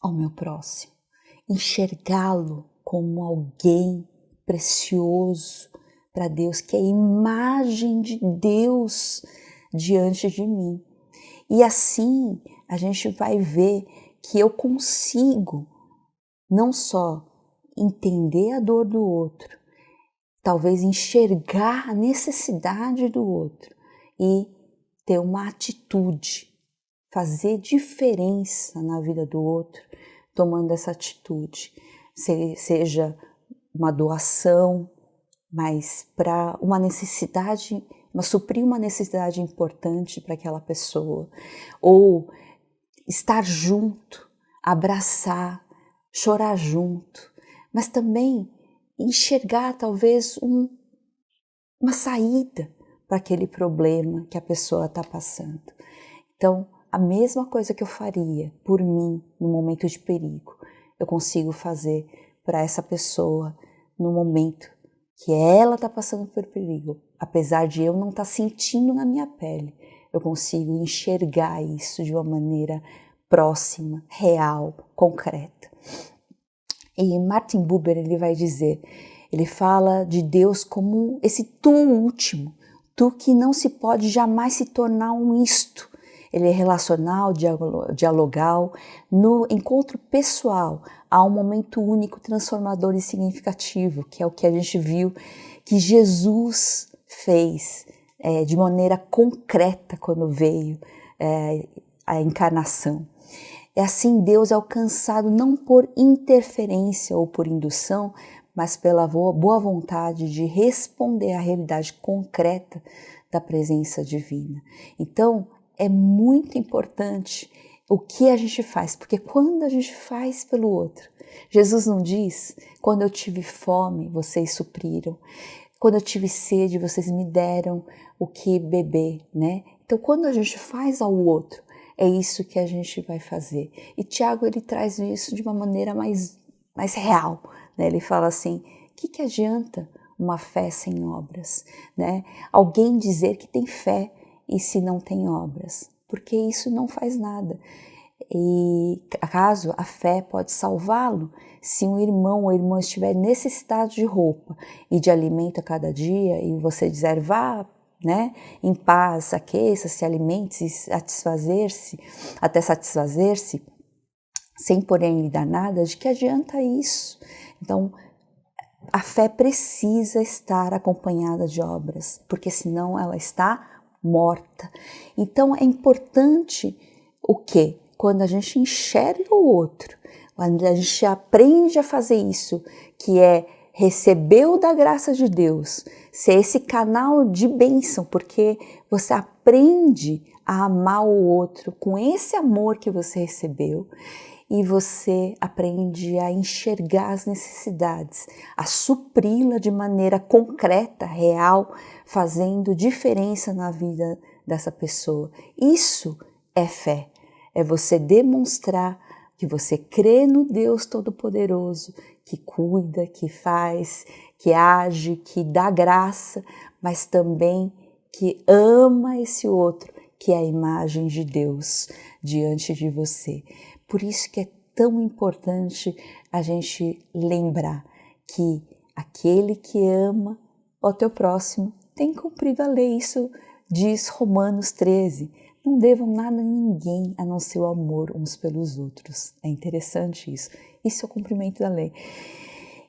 ao meu próximo, enxergá-lo como alguém precioso para Deus, que é a imagem de Deus diante de mim. E assim a gente vai ver que eu consigo não só entender a dor do outro, talvez enxergar a necessidade do outro e ter uma atitude, fazer diferença na vida do outro, tomando essa atitude. Seja uma doação, mas para uma necessidade, suprir uma necessidade importante para aquela pessoa, ou estar junto, abraçar, chorar junto, mas também enxergar talvez uma saída para aquele problema que a pessoa está passando. Então, a mesma coisa que eu faria por mim no momento de perigo, eu consigo fazer para essa pessoa no momento que ela está passando por perigo. Apesar de eu não estar sentindo na minha pele, eu consigo enxergar isso de uma maneira próxima, real, concreta. E Martin Buber, ele vai dizer, ele fala de Deus como esse tu último, tu que não se pode jamais se tornar um isto. Ele é relacional, dialogal. No encontro pessoal, há um momento único, transformador e significativo, que é o que a gente viu que Jesus fez de maneira concreta quando veio a encarnação. É assim, Deus é alcançado não por interferência ou por indução, mas pela boa vontade de responder à realidade concreta da presença divina. Então, é muito importante o que a gente faz, porque quando a gente faz pelo outro, Jesus não diz, quando eu tive fome, vocês supriram, quando eu tive sede, vocês me deram o que beber, né? Então, quando a gente faz ao outro, é isso que a gente vai fazer. E Tiago, ele traz isso de uma maneira mais real, né? Ele fala assim, o que adianta uma fé sem obras, né? Alguém dizer que tem fé e se não tem obras, porque isso não faz nada. E acaso a fé pode salvá-lo? Se um irmão ou irmã estiver necessitado de roupa e de alimento a cada dia e você dizer vá, né, em paz, aqueça, se alimente, até satisfazer-se, sem porém lhe dar nada, de que adianta isso? Então, a fé precisa estar acompanhada de obras, porque senão ela está morta. Então, é importante o quê? Quando a gente enxerga o outro, quando a gente aprende a fazer isso, que é recebeu da graça de Deus, ser esse canal de bênção, porque você aprende a amar o outro com esse amor que você recebeu e você aprende a enxergar as necessidades, a supri-la de maneira concreta, real, fazendo diferença na vida dessa pessoa. Isso é fé, é você demonstrar que você crê no Deus Todo-Poderoso, que cuida, que faz, que age, que dá graça, mas também que ama esse outro, que é a imagem de Deus diante de você. Por isso que é tão importante a gente lembrar que aquele que ama o teu próximo tem cumprido a lei. Isso diz Romanos 13. Não devam nada a ninguém a não ser o amor uns pelos outros. É interessante isso. Isso é o cumprimento da lei.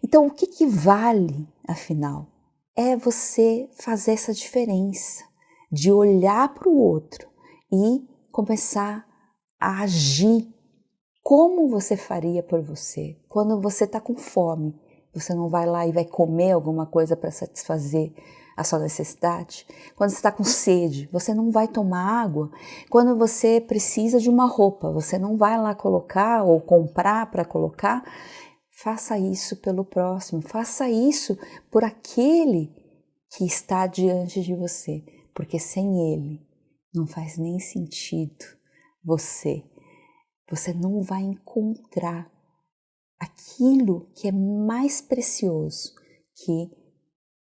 Então, o que vale, afinal? É você fazer essa diferença de olhar para o outro e começar a agir como você faria por você. Quando você está com fome, você não vai lá e vai comer alguma coisa para satisfazer a sua necessidade. Quando você está com sede, você não vai tomar água. Quando você precisa de uma roupa, você não vai lá colocar ou comprar para colocar. Faça isso pelo próximo, faça isso por aquele que está diante de você, porque sem ele não faz nem sentido você não vai encontrar aquilo que é mais precioso, que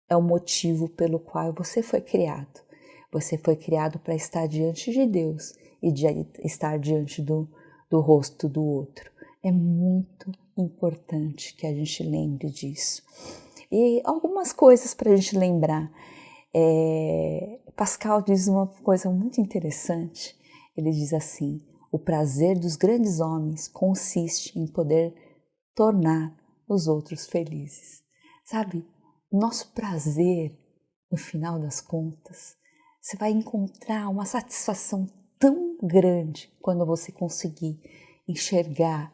é o motivo pelo qual você foi criado. Você foi criado para estar diante de Deus e de estar diante do rosto do outro. É muito importante que a gente lembre disso. E algumas coisas para a gente lembrar. Pascal diz uma coisa muito interessante. Ele diz assim, o prazer dos grandes homens consiste em poder tornar os outros felizes. Sabe? Nosso prazer, no final das contas, você vai encontrar uma satisfação tão grande quando você conseguir enxergar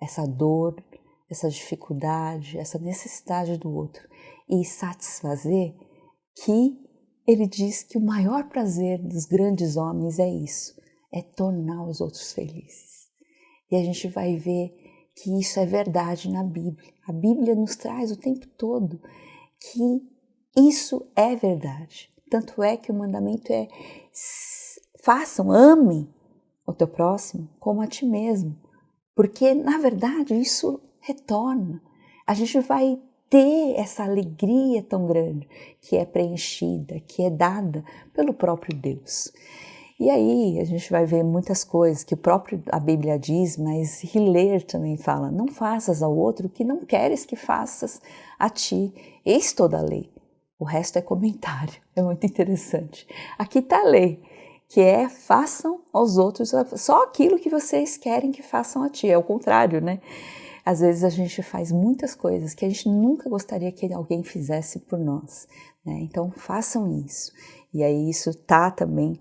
essa dor, essa dificuldade, essa necessidade do outro e satisfazer, que ele diz que o maior prazer dos grandes homens é isso, é tornar os outros felizes. E a gente vai ver que isso é verdade na Bíblia. A Bíblia nos traz o tempo todo que isso é verdade. Tanto é que o mandamento é ame o teu próximo como a ti mesmo. Porque, na verdade, isso retorna. A gente vai ter essa alegria tão grande que é preenchida, que é dada pelo próprio Deus. E aí a gente vai ver muitas coisas que a Bíblia diz, mas Hiller também fala, não faças ao outro o que não queres que faças a ti. Eis toda a lei. O resto é comentário, é muito interessante. Aqui está a lei, que é façam aos outros só aquilo que vocês querem que façam a ti. É o contrário, né? Às vezes a gente faz muitas coisas que a gente nunca gostaria que alguém fizesse por nós, né? Então façam isso. E aí isso está também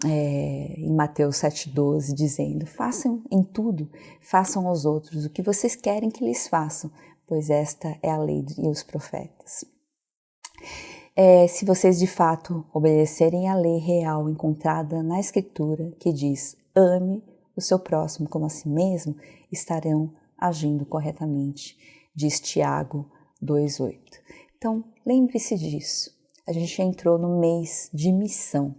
em Mateus 7,12, dizendo: façam em tudo, façam aos outros o que vocês querem que lhes façam, pois esta é a lei e os profetas. Se vocês de fato obedecerem à lei real encontrada na Escritura, que diz: ame o seu próximo como a si mesmo, estarão agindo corretamente, diz Tiago 2,8. Então, lembre-se disso. A gente entrou no mês de missão.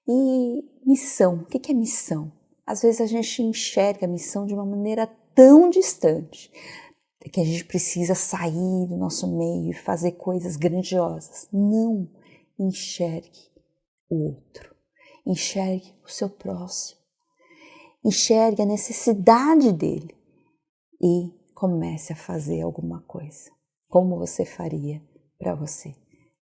E missão, o que é missão? Às vezes a gente enxerga a missão de uma maneira tão distante que a gente precisa sair do nosso meio e fazer coisas grandiosas. Não, enxergue o outro, enxergue o seu próximo, enxergue a necessidade dele e comece a fazer alguma coisa, como você faria para você.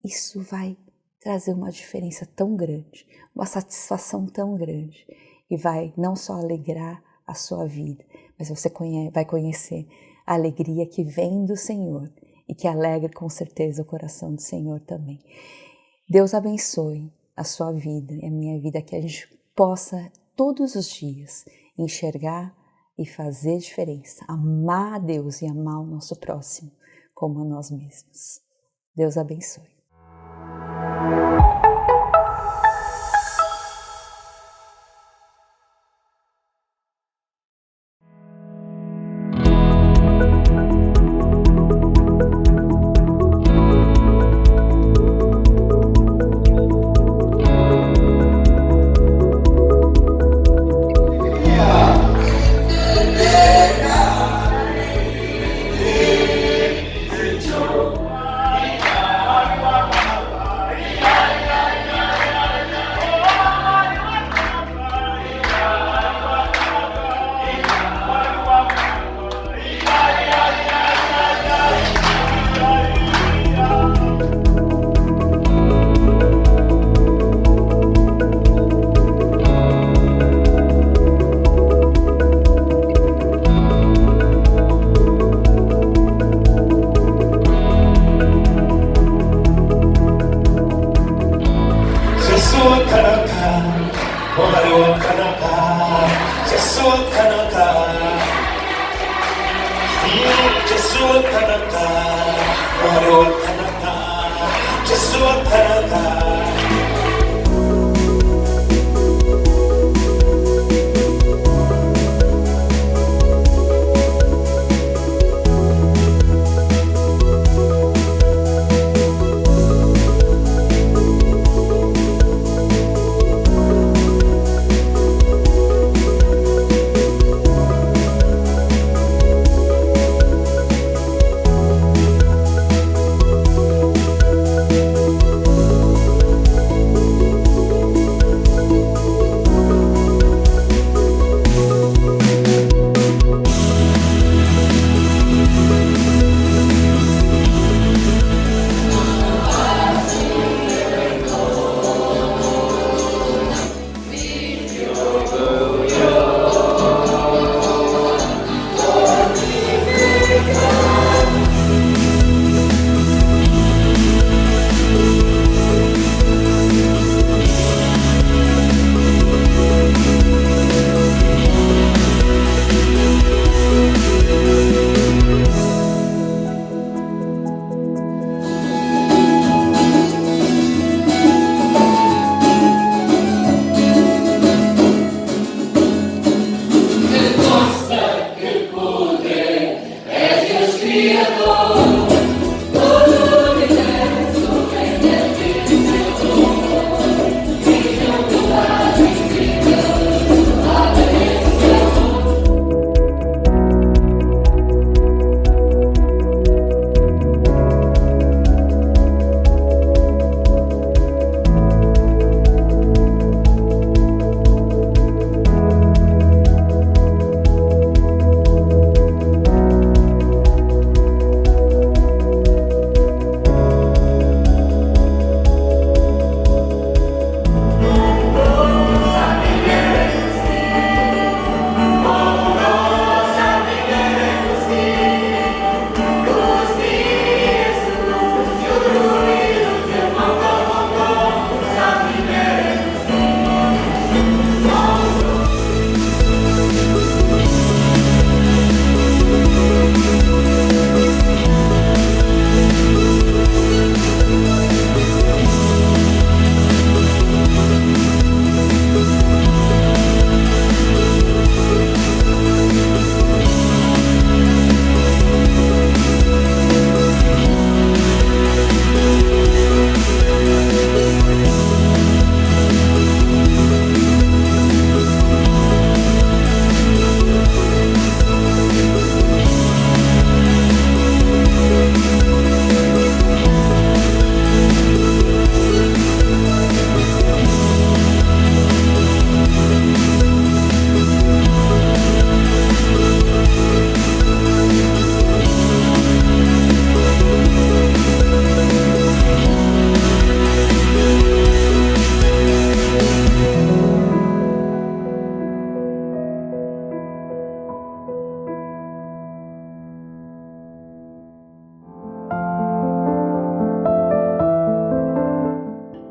Isso vai trazer uma diferença tão grande, uma satisfação tão grande, e vai não só alegrar a sua vida, mas você vai conhecer a alegria que vem do Senhor e que alegra com certeza o coração do Senhor também. Deus abençoe a sua vida e a minha vida, que a gente possa todos os dias enxergar e fazer diferença, amar a Deus e amar o nosso próximo como a nós mesmos. Deus abençoe.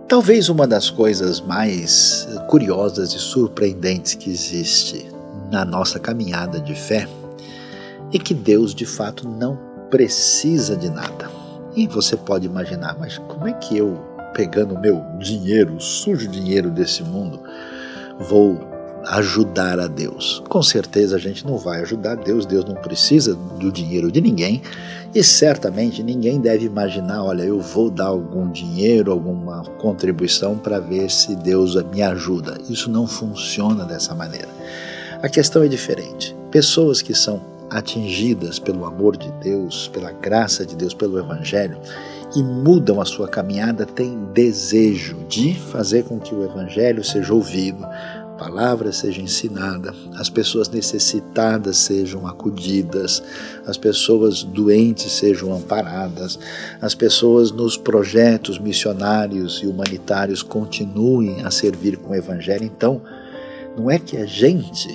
Talvez uma das coisas mais curiosas e surpreendentes que existe na nossa caminhada de fé é que Deus de fato não precisa de nada. E você pode imaginar, mas como é que eu, pegando o meu dinheiro, o sujo dinheiro desse mundo, vou ajudar a Deus? Com certeza a gente não vai ajudar Deus, Deus não precisa do dinheiro de ninguém e certamente ninguém deve imaginar, olha, eu vou dar algum dinheiro, alguma contribuição para ver se Deus me ajuda. Isso não funciona dessa maneira. A questão é diferente. Pessoas que são atingidas pelo amor de Deus, pela graça de Deus, pelo Evangelho, e mudam a sua caminhada, têm desejo de fazer com que o Evangelho seja ouvido, a palavra seja ensinada, as pessoas necessitadas sejam acudidas, as pessoas doentes sejam amparadas, as pessoas nos projetos missionários e humanitários continuem a servir com o Evangelho. Então, não é que a gente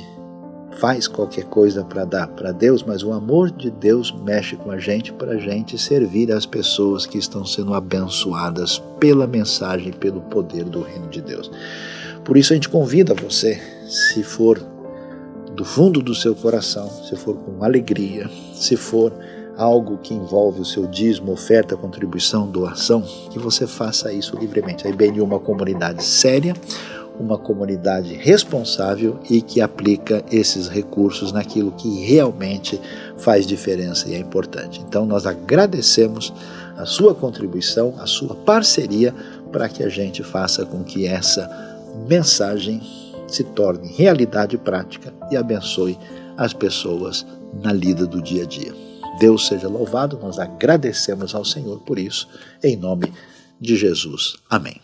faz qualquer coisa para dar para Deus, mas o amor de Deus mexe com a gente para a gente servir as pessoas que estão sendo abençoadas pela mensagem, pelo poder do reino de Deus. Por isso a gente convida você, se for do fundo do seu coração, se for com alegria, se for algo que envolve o seu dízimo, oferta, contribuição, doação, que você faça isso livremente. A IBNU é uma comunidade séria, uma comunidade responsável e que aplica esses recursos naquilo que realmente faz diferença e é importante. Então nós agradecemos a sua contribuição, a sua parceria para que a gente faça com que essa mensagem se torne realidade prática e abençoe as pessoas na lida do dia a dia. Deus seja louvado, nós agradecemos ao Senhor por isso, em nome de Jesus. Amém.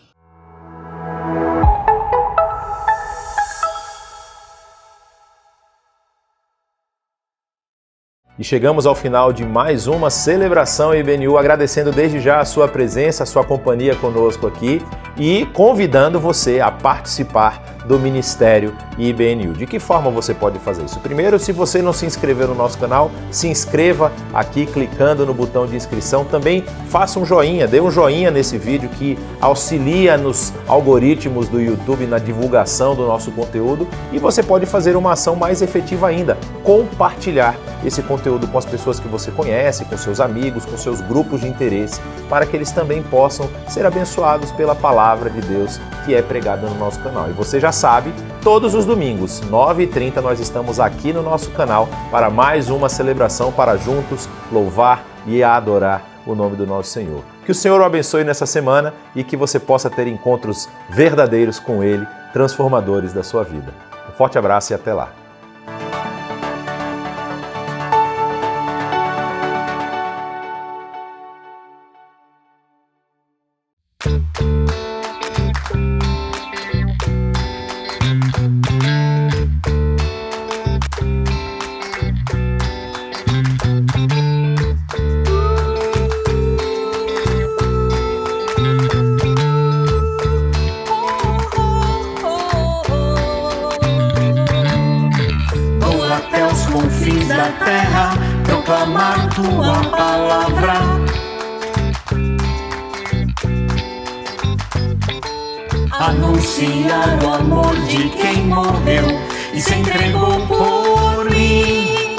E chegamos ao final de mais uma celebração IBNU, agradecendo desde já a sua presença, a sua companhia conosco aqui e convidando você a participar do Ministério IBNU. De que forma você pode fazer isso? Primeiro, se você não se inscreveu no nosso canal, se inscreva aqui clicando no botão de inscrição. Também faça um joinha, dê um joinha nesse vídeo que auxilia nos algoritmos do YouTube na divulgação do nosso conteúdo. E você pode fazer uma ação mais efetiva ainda, compartilhar esse conteúdo com as pessoas que você conhece, com seus amigos, com seus grupos de interesse, para que eles também possam ser abençoados pela palavra de Deus que é pregada no nosso canal. E você já sabe, todos os domingos, 9h30, nós estamos aqui no nosso canal para mais uma celebração para juntos louvar e adorar o nome do nosso Senhor. Que o Senhor o abençoe nessa semana e que você possa ter encontros verdadeiros com Ele, transformadores da sua vida. Um forte abraço e até lá. Confins da terra, proclamar tua palavra. Anunciar o amor de quem morreu e se entregou por mim.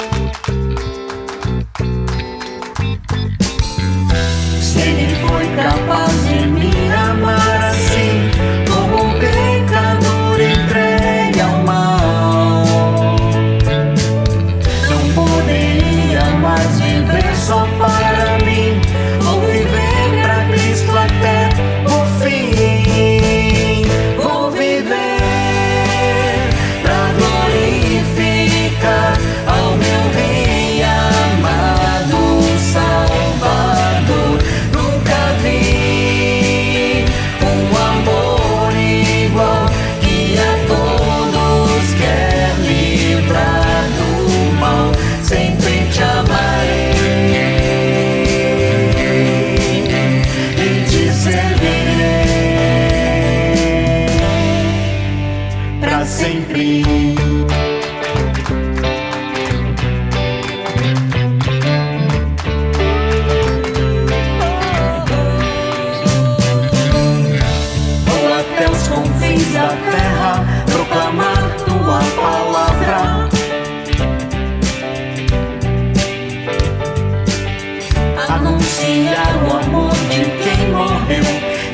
Se ele foi capaz de me amar assim, como um pecador entregue ao mal, mas viver só para mim, vou viver pra Cristo até o fim. Vou viver pra glorificar ao meu Rei amado, Salvador. Nunca vi um amor igual, que a todos quer livrar do mal. Sempre te amarei. anunciar o amor de quem morreu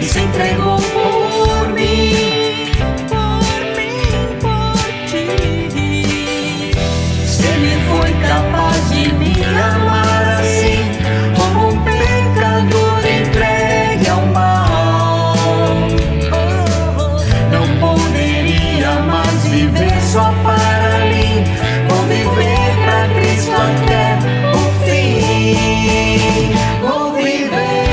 e se entregou por mim, por ti. Se ele foi capaz de me amar assim, como um pecador entregue ao mal, não poderia mais viver só para mim. Vou viver pra Cristo até o fim. Vou viver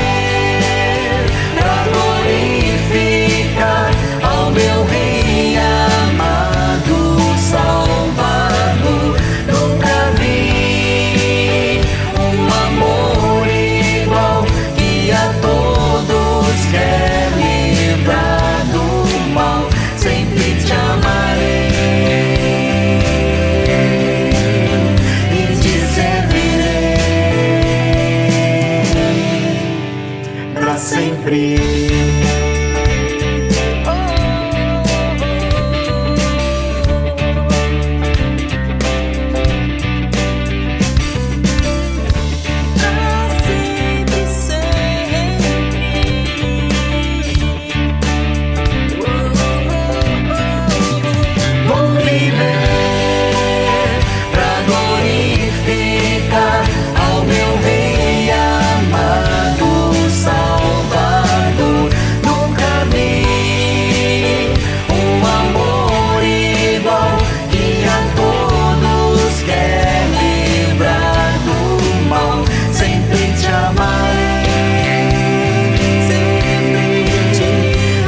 pra glorificar ao meu Rei amado, Salvador. Nunca vi um amor igual, que a todos quer livrar do mal. Sempre te amarei e te servirei pra sempre. Vou viver pra glorificar ao meu Rei amado, Salvador. Nunca vi um amor igual, que a todos quer livrar do mal. Sempre te amarei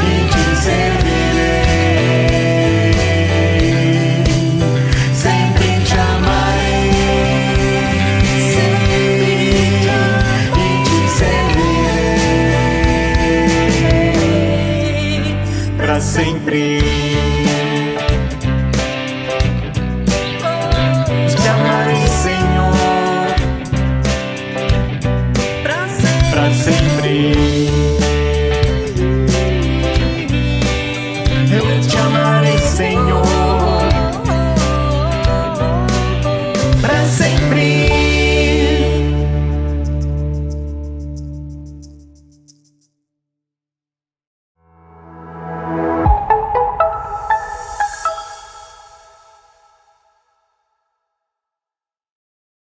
e te servirei. Sempre te amarei e te servirei pra sempre.